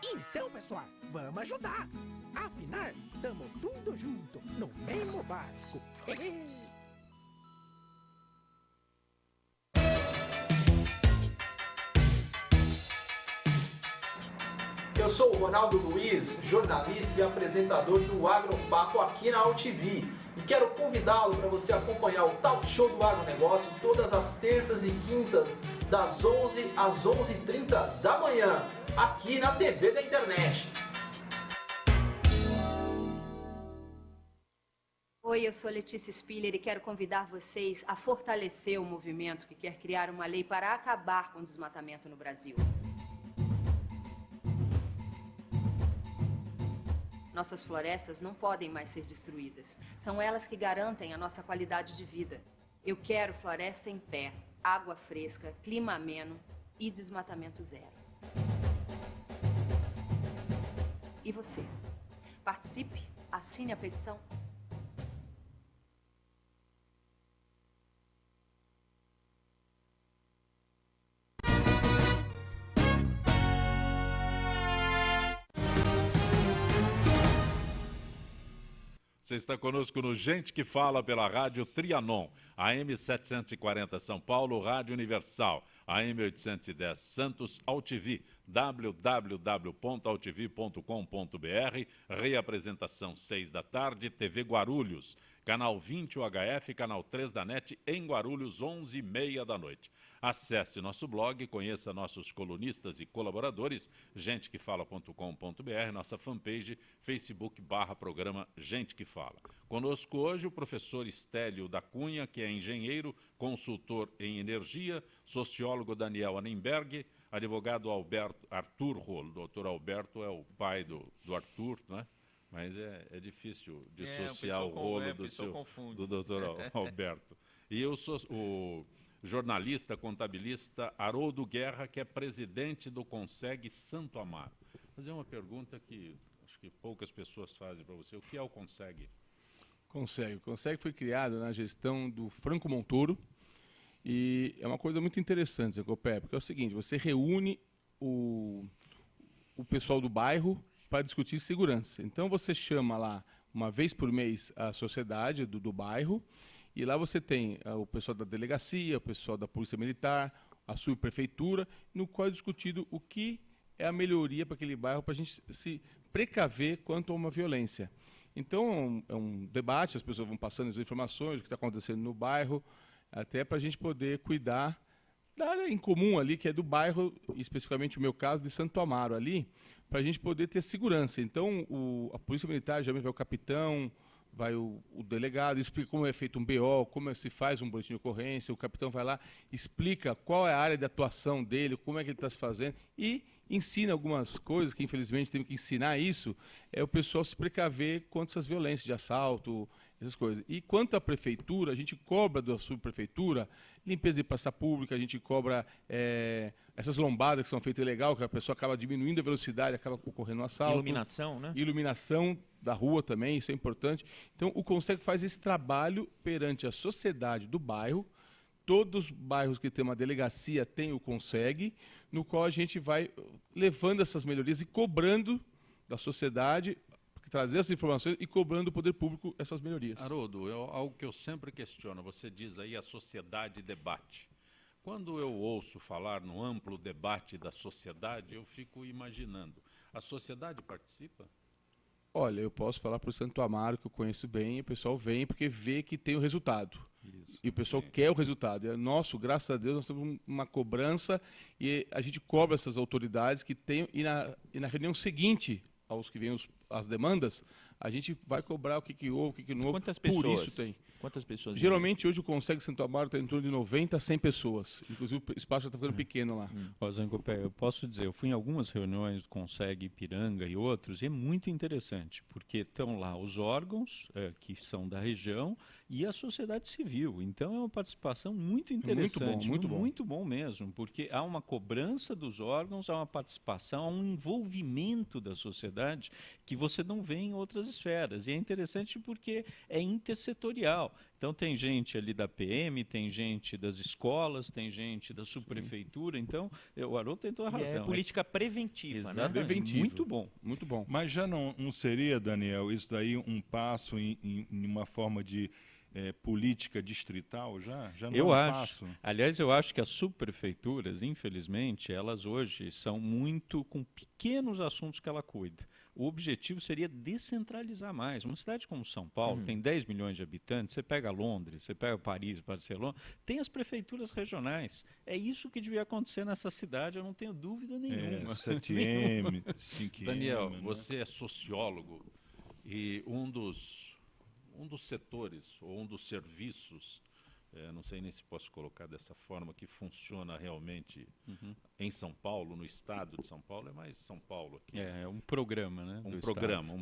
Então, pessoal, vamos ajudar. Afinal, tamo tudo junto, no mesmo barco. Eu sou o Ronaldo Luiz, jornalista e apresentador do Agropapo aqui na UTV. E quero convidá-lo para você acompanhar o Talk Show do Agronegócio todas as terças e quintas, das 11 às 11h30 da manhã, aqui na TV da internet. Oi, eu sou Letícia Spiller e quero convidar vocês a fortalecer o movimento que quer criar uma lei para acabar com o desmatamento no Brasil. Nossas florestas não podem mais ser destruídas. São elas que garantem a nossa qualidade de vida. Eu quero floresta em pé, água fresca, clima ameno e desmatamento zero. E você? Participe, assine a petição. Você está conosco no Gente que Fala pela Rádio Trianon, AM 740 São Paulo, Rádio Universal, AM 810 Santos, AltV, www.altv.com.br, reapresentação 6 da tarde, TV Guarulhos, canal 20 UHF, canal 3 da NET, em Guarulhos, 11h30 da noite. Acesse nosso blog, conheça nossos colunistas e colaboradores, gentequefala.com.br, nossa fanpage, Facebook/programa Gente que Fala. Conosco hoje o professor Estélio da Cunha, que é engenheiro, consultor em energia, sociólogo Daniel Annenberg, advogado Arthur Rolo. Doutor Alberto é o pai do Arthur, né? Mas é difícil dissociar o Rolo do doutor Alberto. E eu sou o jornalista, contabilista Haroldo Guerra, que é presidente do Conseg Santo Amaro. Vou fazer uma pergunta que acho que poucas pessoas fazem para você. O que é o Conseg? O Conseg foi criado na gestão do Franco Montoro e é uma coisa muito interessante, Zé Copé, porque é o seguinte, você reúne o pessoal do bairro para discutir segurança. Então você chama lá uma vez por mês a sociedade do bairro, e lá você tem o pessoal da delegacia, o pessoal da polícia militar, a subprefeitura, no qual é discutido o que é a melhoria para aquele bairro, para a gente se precaver quanto a uma violência. Então é um debate, as pessoas vão passando as informações, o que está acontecendo no bairro, até para a gente poder cuidar da área em comum ali, que é do bairro, especificamente o meu caso, de Santo Amaro ali, para a gente poder ter segurança. Então, a Polícia Militar, geralmente vai o capitão, vai o delegado, explica como é feito um BO, como se faz um boletim de ocorrência, o capitão vai lá, explica qual é a área de atuação dele, como é que ele está se fazendo, e ensina algumas coisas, que infelizmente tem que ensinar isso, é o pessoal se precaver contra essas violências de assalto, essas coisas. E quanto à prefeitura, a gente cobra da subprefeitura limpeza de praça pública, a gente cobra essas lombadas que são feitas ilegal, que a pessoa acaba diminuindo a velocidade, acaba ocorrendo um assalto. Iluminação, né? Iluminação da rua também, isso é importante. Então, o Conseg faz esse trabalho perante a sociedade do bairro. Todos os bairros que tem uma delegacia têm o Conseg, no qual a gente vai levando essas melhorias e cobrando da sociedade, trazer essas informações e cobrando do poder público essas melhorias. Haroldo, algo que eu sempre questiono, você diz aí a sociedade debate. Quando eu ouço falar no amplo debate da sociedade, eu fico imaginando, a sociedade participa? Olha, eu posso falar para o Santo Amaro, que eu conheço bem, o pessoal vem porque vê que tem o resultado. Isso, e o pessoal quer o resultado. É nosso, graças a Deus, nós temos uma cobrança e a gente cobra essas autoridades que tem, e na reunião seguinte aos que vêm as demandas, a gente vai cobrar o que houve, o que não houve. Quantas pessoas? Por isso tem. Quantas pessoas? Geralmente, hoje o Conseg Santo Amaro está em torno de 90 a 100 pessoas. Inclusive, o espaço já está ficando pequeno lá. Zancopé, eu posso dizer, eu fui em algumas reuniões do Conseg Ipiranga e outros, e é muito interessante, porque estão lá os órgãos que são da região e a sociedade civil. Então, é uma participação muito interessante. Muito bom. Muito bom mesmo, porque há uma cobrança dos órgãos, há uma participação, há um envolvimento da sociedade que você não vê em outras esferas. E é interessante porque é intersetorial. Então tem gente ali da PM, tem gente das escolas, tem gente da subprefeitura. Então, o Haroldo tem toda a razão. É política preventiva, né? Preventivo. Muito bom. Muito bom. Mas já não seria, Daniel, isso daí um passo em uma forma de política distrital já? Já não eu é um acho. passo? Aliás, eu acho que as subprefeituras, infelizmente, elas hoje são muito com pequenos assuntos que ela cuida. O objetivo seria descentralizar mais. Uma cidade como São Paulo tem 10 milhões de habitantes, você pega Londres, você pega Paris, Barcelona, tem as prefeituras regionais. É isso que devia acontecer nessa cidade, eu não tenho dúvida nenhuma. 7M, 5M. Daniel, né? você é sociólogo e um dos setores ou um dos serviços, não sei nem se posso colocar dessa forma, que funciona realmente em São Paulo, no estado de São Paulo, é mais São Paulo aqui. É um programa, né? Um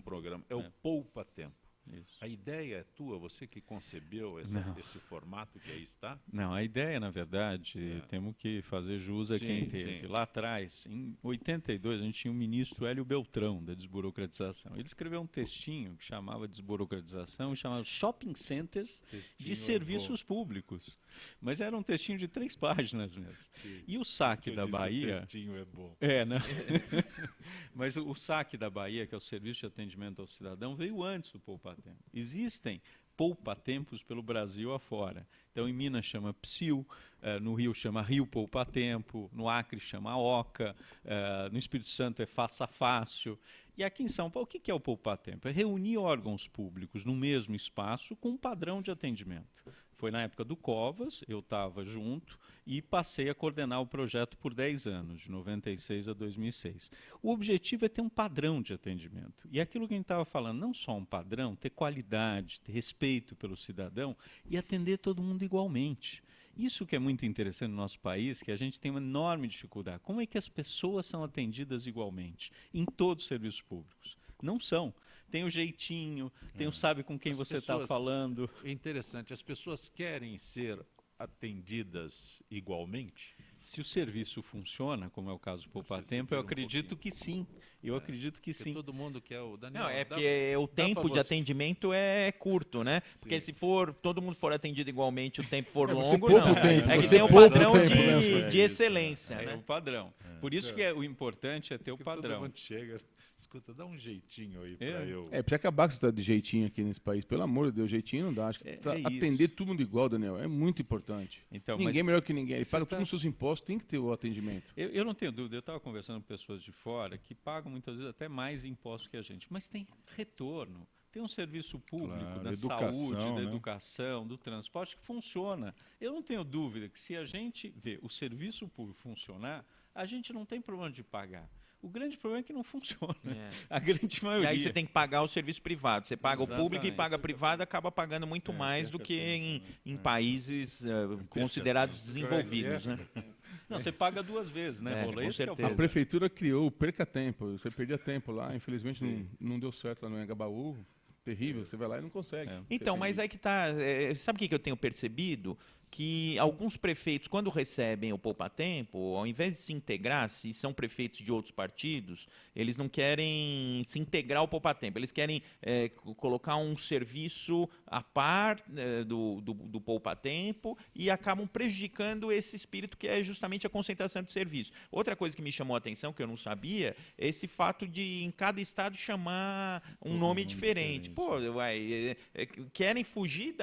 programa. É o Poupa Tempo. Isso. A ideia é tua, você que concebeu esse formato que aí está? Não, a ideia, na verdade, temos que fazer jus a quem teve. Sim. Lá atrás, em 82, a gente tinha o ministro Hélio Beltrão, da desburocratização. Ele escreveu um textinho que chamava Desburocratização e chamava Shopping Centers de Serviços Públicos. Mas era um textinho de 3 páginas mesmo. Sim. E o saque da Bahia... O textinho é bom. né? Mas o saque da Bahia, que é o Serviço de Atendimento ao Cidadão, veio antes do Poupa Tempo. Existem poupa-tempos pelo Brasil afora. Então, em Minas chama PSIL, no Rio chama Rio Poupa Tempo, no Acre chama OCA, no Espírito Santo é Faça Fácil. E aqui em São Paulo, o que é o Poupa Tempo? É reunir órgãos públicos no mesmo espaço com um padrão de atendimento. Foi na época do Covas, eu estava junto e passei a coordenar o projeto por 10 anos, de 96 a 2006. O objetivo é ter um padrão de atendimento. E aquilo que a gente estava falando, não só um padrão, ter qualidade, ter respeito pelo cidadão e atender todo mundo igualmente. Isso que é muito interessante no nosso país, que a gente tem uma enorme dificuldade. Como é que as pessoas são atendidas igualmente em todos os serviços públicos? Não são. Tem o jeitinho, tem o sabe com quem você está falando. É interessante, as pessoas querem ser atendidas igualmente? Se o serviço funciona, como é o caso do Poupa Tempo, eu acredito que sim. Eu acredito que sim. Todo mundo quer o Daniel. Não, é porque o tempo de atendimento é curto, né? Porque se todo mundo for atendido igualmente, o tempo for longo, não. É que tem um padrão de excelência, né? É o padrão. Por isso que o importante é ter o padrão. Todo mundo chega, escuta, dá um jeitinho aí pra eu... Precisa acabar com essa de jeitinho aqui nesse país. Pelo amor de Deus, jeitinho não dá. Acho que atender todo mundo igual, Daniel, é muito importante. Então, ninguém é melhor que ninguém. Ele paga todos os seus impostos, tem que ter o atendimento. Eu não tenho dúvida, eu estava conversando com pessoas de fora que pagam muitas vezes até mais impostos que a gente, mas tem retorno. Tem um serviço público da saúde, da educação, do transporte que funciona. Eu não tenho dúvida que se a gente vê o serviço público funcionar, a gente não tem problema de pagar. O grande problema é que não funciona. A grande maioria. E aí você tem que pagar o serviço privado. Você paga o público e paga privado, acaba pagando muito mais do que em países considerados desenvolvidos, né? Não, você paga duas vezes, né, Rola? Com certeza. A prefeitura criou o Perca Tempo. Você perdia tempo lá. Infelizmente não deu certo lá no Engabaú. Terrível. Você vai lá e não consegue. Então, mas aí que tá... sabe o que eu tenho percebido? Que alguns prefeitos, quando recebem o Poupa Tempo, ao invés de se integrar, se são prefeitos de outros partidos, eles não querem se integrar ao Poupa Tempo. Eles querem colocar um serviço a par do Poupa Tempo e acabam prejudicando esse espírito que é justamente a concentração de serviço. Outra coisa que me chamou a atenção, que eu não sabia, é esse fato de em cada estado chamar um nome diferente. Pô, querem fugir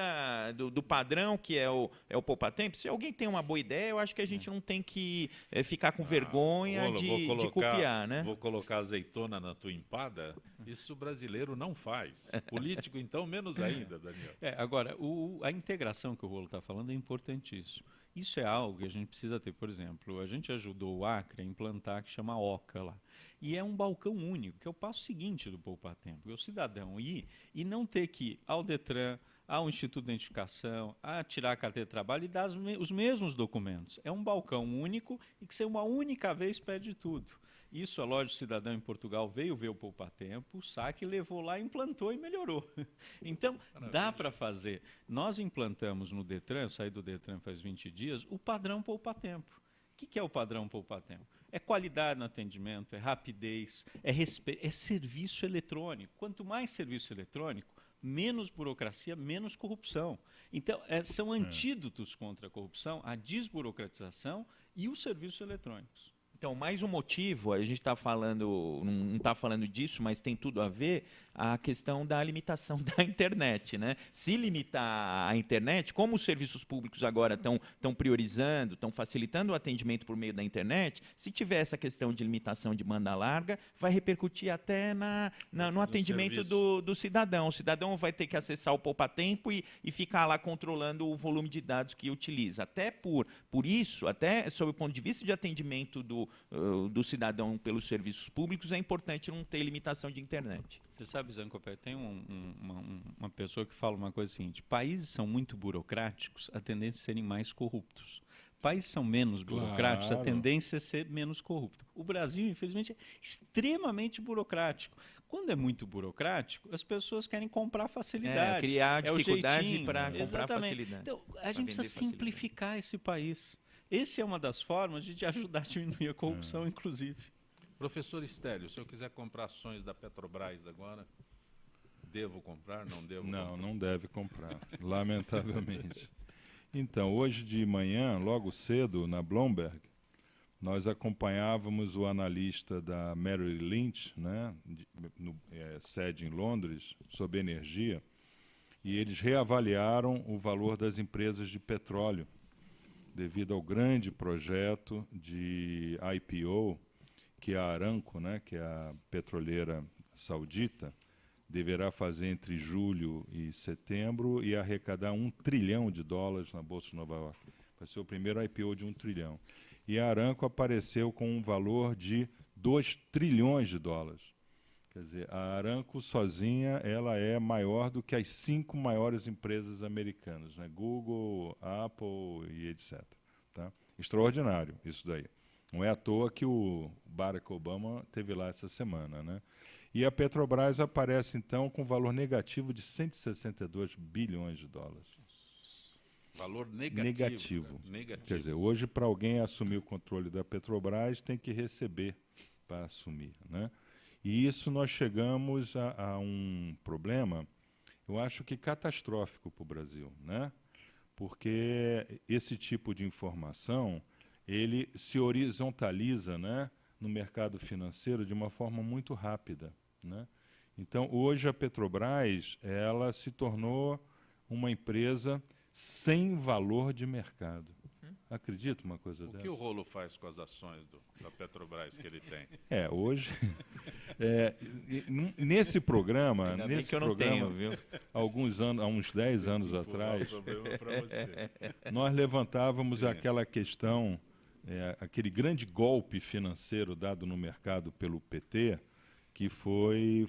do padrão que é o Poupa Tempo. Se alguém tem uma boa ideia, eu acho que a gente não tem que ficar com vergonha de copiar, né? Vou colocar azeitona na tua empada. Isso o brasileiro não faz. Político, então, menos ainda, Daniel. Agora, a integração que o Rolo está falando é importantíssimo. Isso é algo que a gente precisa ter. Por exemplo, a gente ajudou o Acre a implantar, que chama OCA lá. E é um balcão único, que é o passo seguinte do Poupa Tempo. É o cidadão ir e não ter que ir ao Detran, ao Instituto de Identificação, a tirar a carteira de trabalho e dar os mesmos documentos. É um balcão único e que você uma única vez pede tudo. Isso a Loja do Cidadão em Portugal veio ver o Poupa Tempo, o SAC levou lá, implantou e melhorou. Então, dá para fazer. Nós implantamos no Detran, eu saí do Detran faz 20 dias, o padrão Poupa Tempo. O que é o padrão Poupa Tempo? É qualidade no atendimento, é rapidez, é serviço eletrônico. Quanto mais serviço eletrônico, menos burocracia, menos corrupção. Então, são antídotos contra a corrupção, a desburocratização e os serviços eletrônicos. Então, mais um motivo, a gente está falando, não está falando disso, mas tem tudo a ver, a questão da limitação da internet, né? Se limitar a internet, como os serviços públicos agora estão priorizando, estão facilitando o atendimento por meio da internet, se tiver essa questão de limitação de banda larga, vai repercutir até no atendimento do cidadão. O cidadão vai ter que acessar o Poupa Tempo e ficar lá controlando o volume de dados que utiliza. Até por isso, até sob o ponto de vista de atendimento do cidadão pelos serviços públicos, é importante não ter limitação de internet. Você sabe, Zancopé, tem uma pessoa que fala uma coisa seguinte: países são muito burocráticos, a tendência é serem mais corruptos. Países são menos burocráticos, a tendência é ser menos corrupto. O Brasil, infelizmente, é extremamente burocrático. Quando é muito burocrático, as pessoas querem comprar facilidade. Criar dificuldade para comprar facilidade. Então, a gente precisa simplificar esse país. Essa é uma das formas de ajudar a diminuir a corrupção, inclusive. Professor Estélio, se eu quiser comprar ações da Petrobras agora, devo comprar? Não devo comprar? Não deve comprar, lamentavelmente. Então, hoje de manhã, logo cedo, na Bloomberg, nós acompanhávamos o analista da Merrill Lynch, né, sede em Londres, sobre energia, e eles reavaliaram o valor das empresas de petróleo, devido ao grande projeto de IPO que a Aramco, né, que é a petroleira saudita, deverá fazer entre julho e setembro e arrecadar $1 trilhão na Bolsa de Nova York. Vai ser o primeiro IPO de $1 trilhão. E a Aramco apareceu com um valor de $2 trilhões. Quer dizer, a Aramco sozinha ela é maior do que as 5 maiores empresas americanas, né? Google, Apple e etc. Tá? Extraordinário isso daí. Não é à toa que o Barack Obama esteve lá essa semana, né? E a Petrobras aparece, então, com valor negativo de $162 bilhões. Valor negativo. Negativo. Negativo. Quer dizer, hoje, para alguém assumir o controle da Petrobras, tem que receber para assumir, né? E isso nós chegamos a um problema, eu acho que catastrófico para o Brasil, né? Porque esse tipo de informação, ele se horizontaliza, né, no mercado financeiro de uma forma muito rápida, né? Então, hoje a Petrobras, ela se tornou uma empresa sem valor de mercado. Acredita uma coisa dessa? O que o Rolo faz com as ações da Petrobras que ele tem? Hoje... nesse programa, Ainda bem que eu não tenho, viu? há uns 10 anos atrás, nós levantávamos aquela questão, aquele grande golpe financeiro dado no mercado pelo PT, que foi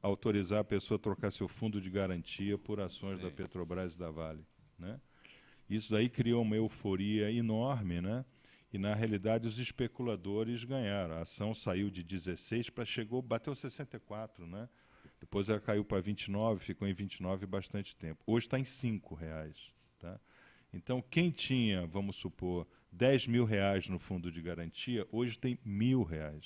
autorizar a pessoa a trocar seu fundo de garantia por ações da Petrobras e da Vale, né? Isso daí criou uma euforia enorme, né? E, na realidade, os especuladores ganharam. A ação saiu de 16 bateu 64, né? Depois ela caiu para 29, ficou em 29 bastante tempo. Hoje está em R$5, tá? Então, quem tinha, vamos supor, R$10 mil no fundo de garantia, hoje tem R$1.000.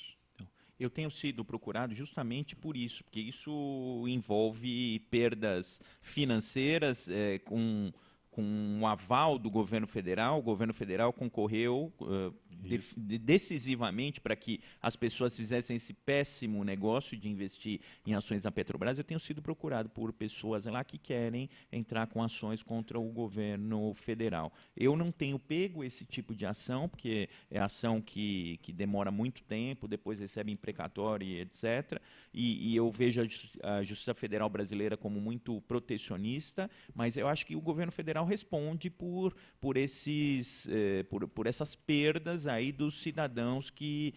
Eu tenho sido procurado justamente por isso, porque isso envolve perdas financeiras com um aval do governo federal. O governo federal concorreu decisivamente para que as pessoas fizessem esse péssimo negócio de investir em ações da Petrobras. Eu tenho sido procurado por pessoas lá que querem entrar com ações contra o governo federal. Eu não tenho pego esse tipo de ação, porque é ação que demora muito tempo, depois recebe imprecatório e etc. E eu vejo a Justiça Federal brasileira como muito protecionista, mas eu acho que o governo federal responde por essas perdas aí dos cidadãos que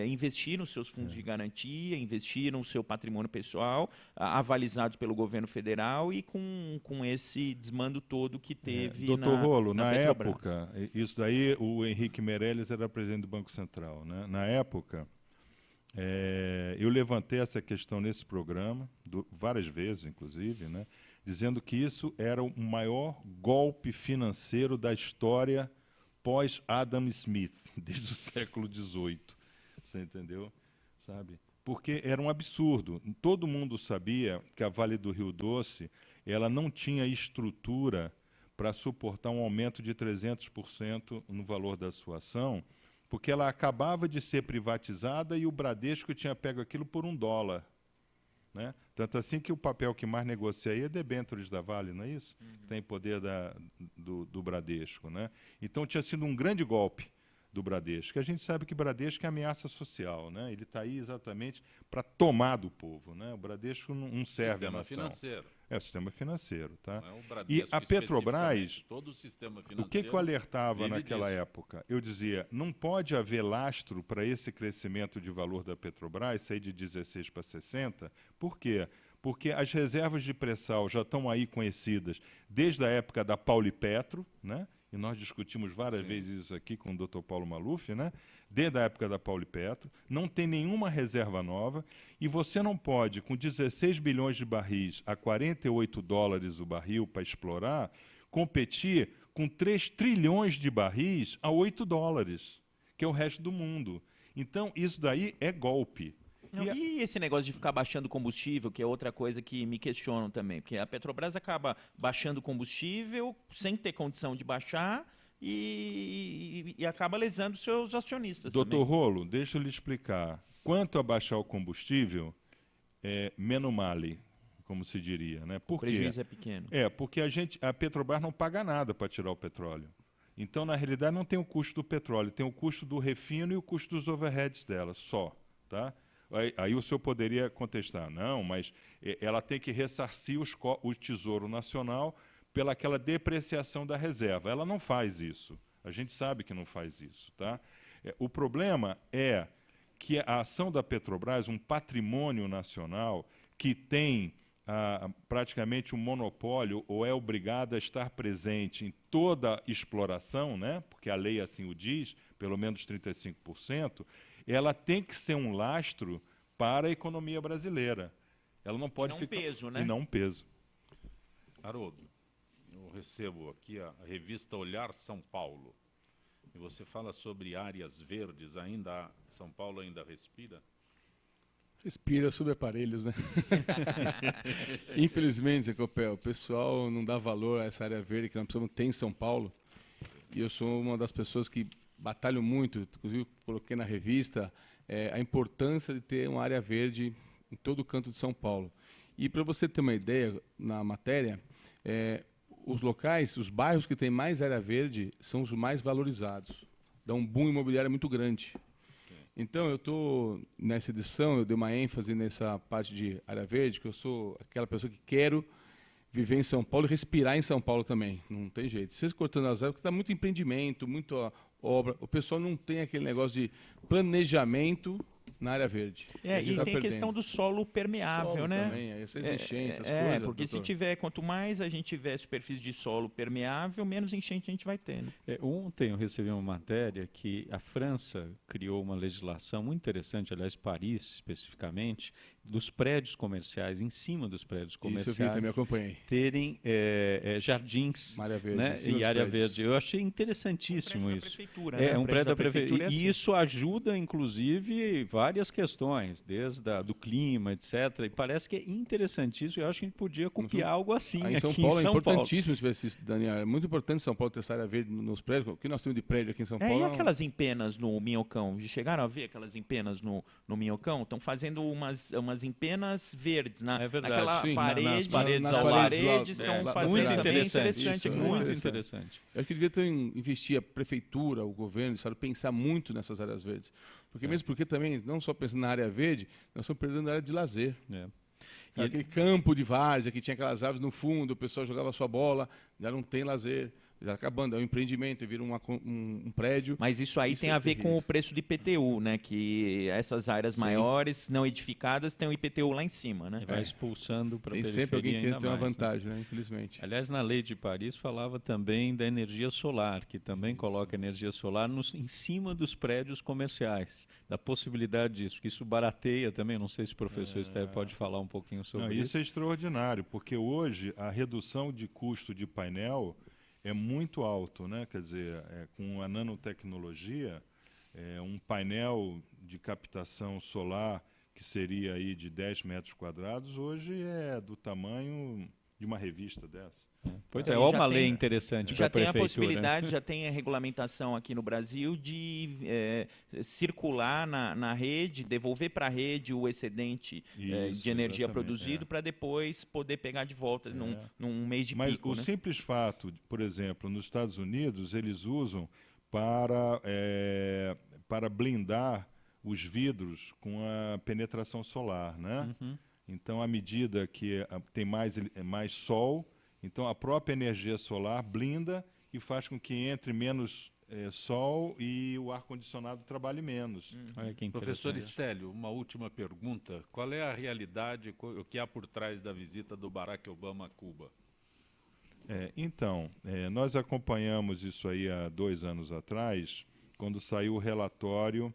investiram seus fundos de garantia, investiram o seu patrimônio pessoal, avalizados pelo governo federal e com esse desmando todo que teve Doutor Rolo, na Petrobras. época, isso daí o Henrique Meirelles era presidente do Banco Central, né? Na época, eu levantei essa questão nesse programa, várias vezes, inclusive, né? Dizendo que isso era o maior golpe financeiro da história pós-Adam Smith, desde o século XVIII. Você entendeu? Sabe? Porque era um absurdo. Todo mundo sabia que a Vale do Rio Doce ela não tinha estrutura para suportar um aumento de 300% no valor da sua ação, porque ela acabava de ser privatizada e o Bradesco tinha pego aquilo por $1. Né? Tanto assim que o papel que mais negocia aí é debêntures da Vale, não é isso? Que tem poder do Bradesco. Né? Então tinha sido um grande golpe do Bradesco. A gente sabe que Bradesco é ameaça social, né? Ele está aí exatamente para tomar do povo. Né? O Bradesco não serve à nação. Financeiro. É o sistema financeiro. Tá? Não é o Bradesco, e a Petrobras, todo o sistema financeiro, o que eu alertava naquela disso. época? Eu dizia, não pode haver lastro para esse crescimento de valor da Petrobras, sair de 16 para 60. Por quê? Porque as reservas de pré-sal já estão aí conhecidas desde a época da Paulipetro, né? E nós discutimos várias vezes isso aqui com o Dr. Paulo Maluf, né? Desde a época da Paulipetro, não tem nenhuma reserva nova, e você não pode, com 16 bilhões de barris a $48 o barril para explorar, competir com 3 trilhões de barris a $8, que é o resto do mundo. Então, isso daí é golpe. E esse negócio de ficar baixando combustível, que é outra coisa que me questionam também, porque a Petrobras acaba baixando combustível sem ter condição de baixar e acaba lesando seus acionistas. Doutor Rolo, deixa eu lhe explicar. Quanto a baixar o combustível, meno male, como se diria. Né? Por o prejuízo é pequeno. Porque a Petrobras não paga nada para tirar o petróleo. Então, na realidade, não tem o custo do petróleo, tem o custo do refino e o custo dos overheads dela, só. Tá? Aí o senhor poderia contestar, não, mas ela tem que ressarcir o Tesouro Nacional pelaquela depreciação da reserva. Ela não faz isso. A gente sabe que não faz isso. Tá? O problema é que a ação da Petrobras, um patrimônio nacional que tem praticamente um monopólio ou é obrigada a estar presente em toda exploração, né? Porque a lei assim o diz, pelo menos 35%, ela tem que ser um lastro para a economia brasileira. Ela não pode não ficar... peso, né? E não um peso. Haroldo, o recebo aqui a revista Olhar São Paulo. E você fala sobre áreas verdes, São Paulo ainda respira? Respira sobre aparelhos, né? Infelizmente, Zé Copel, o pessoal não dá valor a essa área verde que nós precisamos ter em São Paulo. E eu sou uma das pessoas que batalho muito, inclusive coloquei na revista, a importância de ter uma área verde em todo o canto de São Paulo. E para você ter uma ideia, na matéria, os locais, os bairros que têm mais área verde são os mais valorizados. Dá um boom imobiliário muito grande. Então, nessa edição, eu dei uma ênfase nessa parte de área verde, que eu sou aquela pessoa que quero viver em São Paulo e respirar em São Paulo também. Não tem jeito. Vocês cortando as árvores, porque está muito empreendimento, muita obra. O pessoal não tem aquele negócio de planejamento na área verde. E tem a questão do solo permeável, solo né? Também, essas enchentes, coisas. Porque se tiver, quanto mais a gente tiver superfície de solo permeável, menos enchente a gente vai ter. Né? Ontem eu recebi uma matéria que a França criou uma legislação muito interessante, aliás, Paris especificamente, dos prédios comerciais, em cima dos prédios comerciais, Isso eu vi, também acompanhei. terem jardins, área verde, né? E área verde. Eu achei interessantíssimo isso. Prefeitura, né? Um prédio da é prefeitura. assim. E isso ajuda, inclusive, várias questões, desde do clima, etc. E parece que é interessantíssimo. Eu acho que a gente podia copiar algo assim em aqui São Paulo. em São É importantíssimo isso, Daniel. É muito importante São Paulo ter essa área verde nos prédios. O que nós temos de prédio aqui em São Paulo? E aquelas empenas no Minhocão? Chegaram a ver aquelas empenas no Minhocão? Estão fazendo umas empenas verdes naquela sim, parede, nas paredes nas ao lado. paredes estão fazendo muito também interessante, aquilo. muito interessante. Eu acho que devia investir a prefeitura, o governo, sabe, pensar muito nessas áreas verdes. Mesmo porque também, não só pensando na área verde, nós estamos perdendo a área de lazer. E aquele campo de várzea que tinha aquelas árvores no fundo, o pessoal jogava a sua bola, já não tem lazer. Já acabando, é um empreendimento, vira um prédio. Mas isso aí tem a ver com o preço do IPTU, né? Que essas áreas maiores, não edificadas, tem o IPTU lá em cima, né? Vai expulsando para a periferia. Sempre alguém ainda tem uma mais, vantagem, né? Infelizmente. Aliás, na lei de Paris falava também da energia solar, que também coloca energia solar em cima dos prédios comerciais, da possibilidade disso, que isso barateia também. Não sei se o professor Esteve pode falar um pouquinho sobre isso. Isso é extraordinário, porque hoje a redução de custo de painel é muito alto, né? Quer dizer, com a nanotecnologia, um painel de captação solar que seria aí de 10 metros quadrados, hoje é do tamanho de uma revista dessa. Pois é, uma lei interessante para a prefeitura. Já tem a possibilidade, já tem a regulamentação aqui no Brasil de circular na rede, devolver para a rede o excedente de energia produzido para depois poder pegar de volta num mês de pico. Mas o simples fato, por exemplo, nos Estados Unidos, eles usam para blindar os vidros com a penetração solar, né? Então, à medida que tem mais sol, então a própria energia solar blinda e faz com que entre menos sol e o ar-condicionado trabalhe menos. Olha que Professor Stélio, uma última pergunta. Qual é a realidade, o que há por trás da visita do Barack Obama a Cuba? Então, nós acompanhamos isso aí há 2 anos atrás, quando saiu o relatório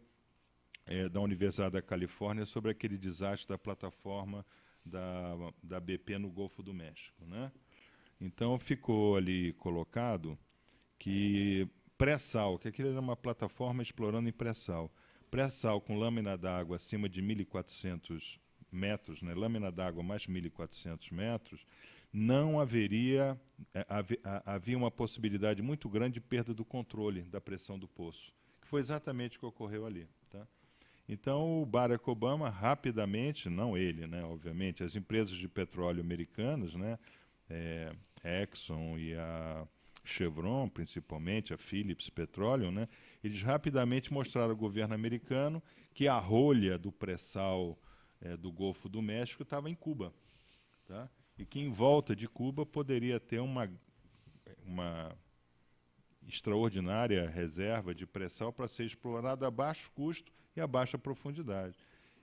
da Universidade da Califórnia sobre aquele desastre da plataforma da BP no Golfo do México, né? Então ficou ali colocado que pré-sal, que aquilo era uma plataforma explorando em pré-sal. Pré-sal com lâmina d'água acima de 1.400 metros, né? Lâmina d'água mais 1.400 metros, não havia uma possibilidade muito grande de perda do controle da pressão do poço, que foi exatamente o que ocorreu ali. Tá? Então o Barack Obama rapidamente, não ele, né, obviamente, as empresas de petróleo americanas, né, Exxon e a Chevron, principalmente, a Phillips Petroleum, né, eles rapidamente mostraram ao governo americano que a rolha do pré-sal do Golfo do México estava em Cuba. Tá? E que em volta de Cuba poderia ter uma extraordinária reserva de pré-sal para ser explorada a baixo custo e a baixa profundidade.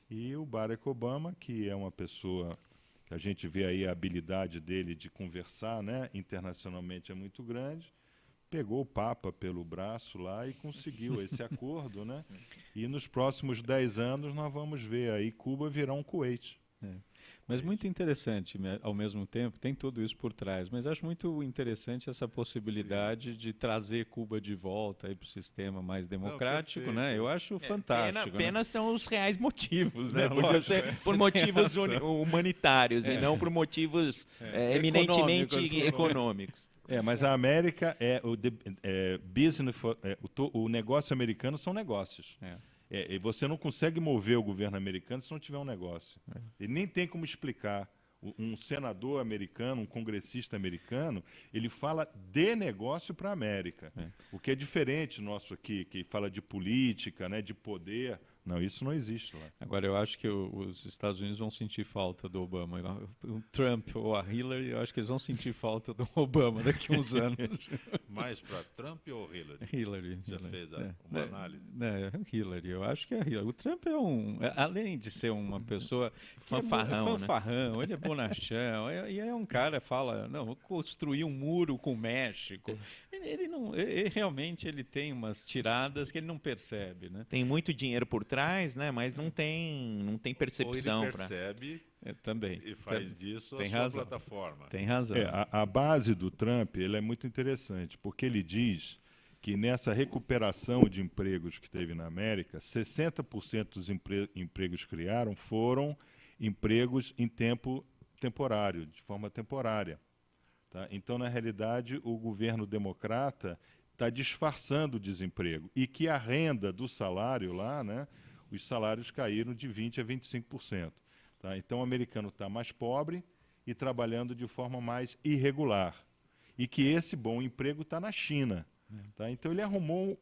E o Barack Obama, que é uma pessoa que a gente vê aí a habilidade dele de conversar, né, internacionalmente é muito grande, pegou o Papa pelo braço lá e conseguiu esse acordo, né? E nos próximos 10 anos nós vamos ver aí Cuba virar um Kuwait. Mas muito interessante, ao mesmo tempo, tem tudo isso por trás, mas acho muito interessante essa possibilidade de trazer Cuba de volta para o sistema mais democrático, né? Eu acho fantástico. Pena são os reais motivos, né? Lógico, Ser por motivos humanitários e não por motivos eminentemente econômicos. Mas a América business, o negócio americano são negócios. E você não consegue mover o governo americano se não tiver um negócio. Ele nem tem como explicar. Um senador americano, um congressista americano, ele fala de negócio para a América. O que é diferente nosso aqui, que fala de política, né, de poder. Não, isso não existe lá. Agora, eu acho que os Estados Unidos vão sentir falta do Obama. O Trump ou a Hillary, eu acho que eles vão sentir falta do Obama daqui a uns anos. Mais para Trump ou Hillary? Hillary. Já fez uma análise? Hillary, eu acho que é a Hillary. O Trump além de ser uma pessoa... fanfarrão, né? Ele é bonachão, e é um cara que fala, não, vou construir um muro com o México. Realmente ele tem umas tiradas que ele não percebe, né? Tem muito dinheiro por trás, né? Mas não tem percepção. Ou ele percebe também. E faz disso tem a sua razão. plataforma. Tem razão. A base do Trump ele é muito interessante, porque ele diz que nessa recuperação de empregos que teve na América, 60% dos empregos que criaram foram empregos em temporário, de forma temporária. Tá? Então, na realidade, o governo democrata está disfarçando o desemprego e que a renda do salário lá, né, os salários caíram de 20% a 25%. Tá? Então, o americano está mais pobre e trabalhando de forma mais irregular. E que esse bom emprego está na China. Tá? Então ele arrumou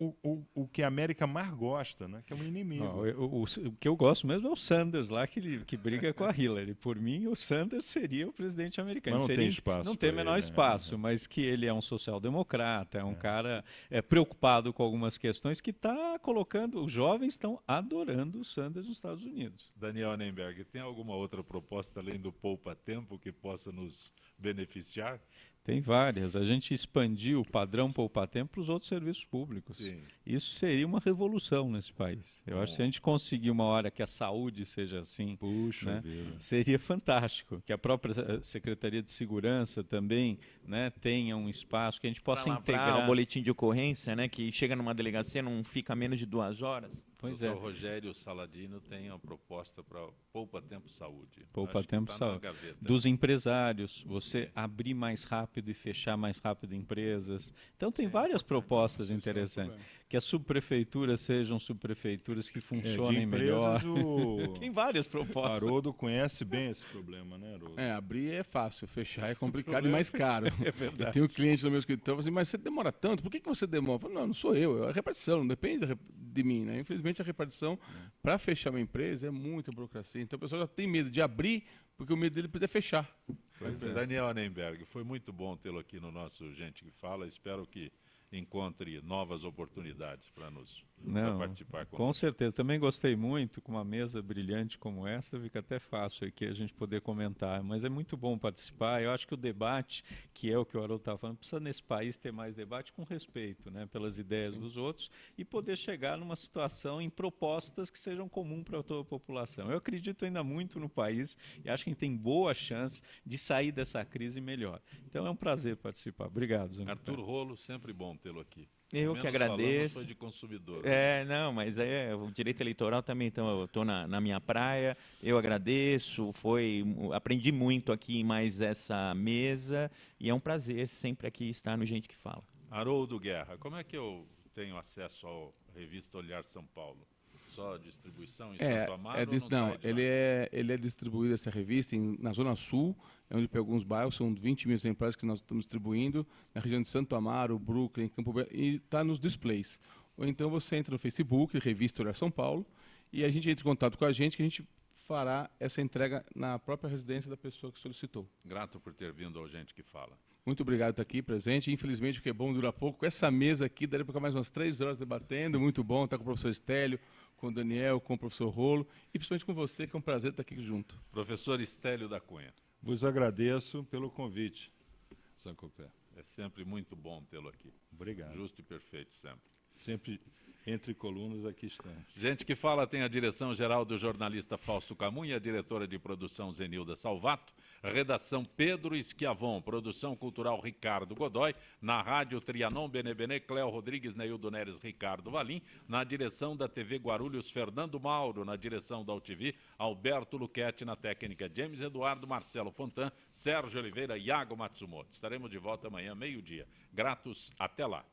o que a América mais gosta, né? Que é um inimigo. O que eu gosto mesmo é o Sanders lá, que briga com a Hillary. Por mim, o Sanders seria o presidente americano. Mas não tem espaço. Não tem o menor espaço, mas que ele é um social-democrata, é um cara preocupado com algumas questões que está colocando... Os jovens estão adorando o Sanders nos Estados Unidos. Daniel Nenberg, tem alguma outra proposta além do poupa-tempo que possa nos beneficiar? Tem várias. A gente expandiu o padrão poupa-tempo para os outros serviços públicos. Sim. Isso seria uma revolução nesse país. Eu acho que se a gente conseguir uma hora que a saúde seja assim, Puxa, seria fantástico. Que a própria Secretaria de Segurança também, né, tenha um espaço que a gente possa integrar. O boletim de ocorrência, né, que chega numa delegacia, não fica menos de 2 horas. Pois o Rogério Saladino tem uma proposta para poupa-tempo saúde. Poupa-tempo saúde. Dos empresários, você abrir mais rápido e fechar mais rápido empresas. Então tem várias propostas interessantes. Que as subprefeituras sejam subprefeituras que funcionem melhor. Tem várias propostas. Haroldo conhece bem esse problema, né, Haroldo? Abrir é fácil, fechar é complicado e mais caro. É verdade. Eu tenho um cliente no meu escritório assim, mas você demora tanto, por que você demora? Eu falo, não sou eu, é a repartição, não depende de mim, né? Infelizmente a repartição, para fechar uma empresa, é muita burocracia. Então o pessoal já tem medo de abrir, porque o medo dele é fechar. Daniel Nenberg, foi muito bom tê-lo aqui no nosso Gente que Fala. Espero que encontre novas oportunidades para participar com certeza. Também gostei muito, com uma mesa brilhante como essa, fica até fácil aqui a gente poder comentar, mas é muito bom participar. Eu acho que o debate, que é o que o Haroldo estava falando, precisa nesse país ter mais debate com respeito, né, pelas ideias dos outros e poder chegar numa situação em propostas que sejam comuns para toda a população. Eu acredito ainda muito no país e acho que a gente tem boa chance de sair dessa crise melhor. Então é um prazer participar. Obrigado, Zé. Arthur Rolo, sempre bom tê-lo aqui. Eu que agradeço. Foi de consumidor. Não, mas o direito eleitoral também, então eu estou na minha praia. Eu agradeço, aprendi muito aqui em mais essa mesa e é um prazer sempre aqui estar no Gente que Fala. Haroldo Guerra, como é que eu tenho acesso à revista Olhar São Paulo? Só distribuição em Santo Amaro? Ele é distribuído essa revista na Zona Sul, onde pegou alguns bairros, são 20 mil exemplares que nós estamos distribuindo, na região de Santo Amaro, Brooklyn, Campo Belo, e está nos displays. Ou então você entra no Facebook, Revista Olhar São Paulo, e a gente entra em contato com a gente, que a gente fará essa entrega na própria residência da pessoa que solicitou. Grato por ter vindo ao Gente que Fala. Muito obrigado por estar aqui presente. Infelizmente, o que é bom dura pouco. Com essa mesa aqui, daria para ficar mais umas 3 horas debatendo. Muito bom estar com o professor Estélio, com o Daniel, com o professor Rolo e principalmente com você, que é um prazer estar aqui junto. Professor Estélio da Cunha. Vos agradeço pelo convite, Sancopé. É sempre muito bom tê-lo aqui. Obrigado. Justo e perfeito sempre. Sempre Entre colunas, aqui estamos. Gente que fala tem a direção-geral do jornalista Fausto Camunha, a diretora de produção Zenilda Salvato, redação Pedro Schiavon, produção cultural Ricardo Godoy, na rádio Trianon Benebene, Cléo Rodrigues, Neildo Neres, Ricardo Valim, na direção da TV Guarulhos, Fernando Mauro, na direção da UTV, Alberto Luquete, na técnica James Eduardo, Marcelo Fontan, Sérgio Oliveira e Iago Matsumoto. Estaremos de volta amanhã, meio-dia. Gratos, até lá.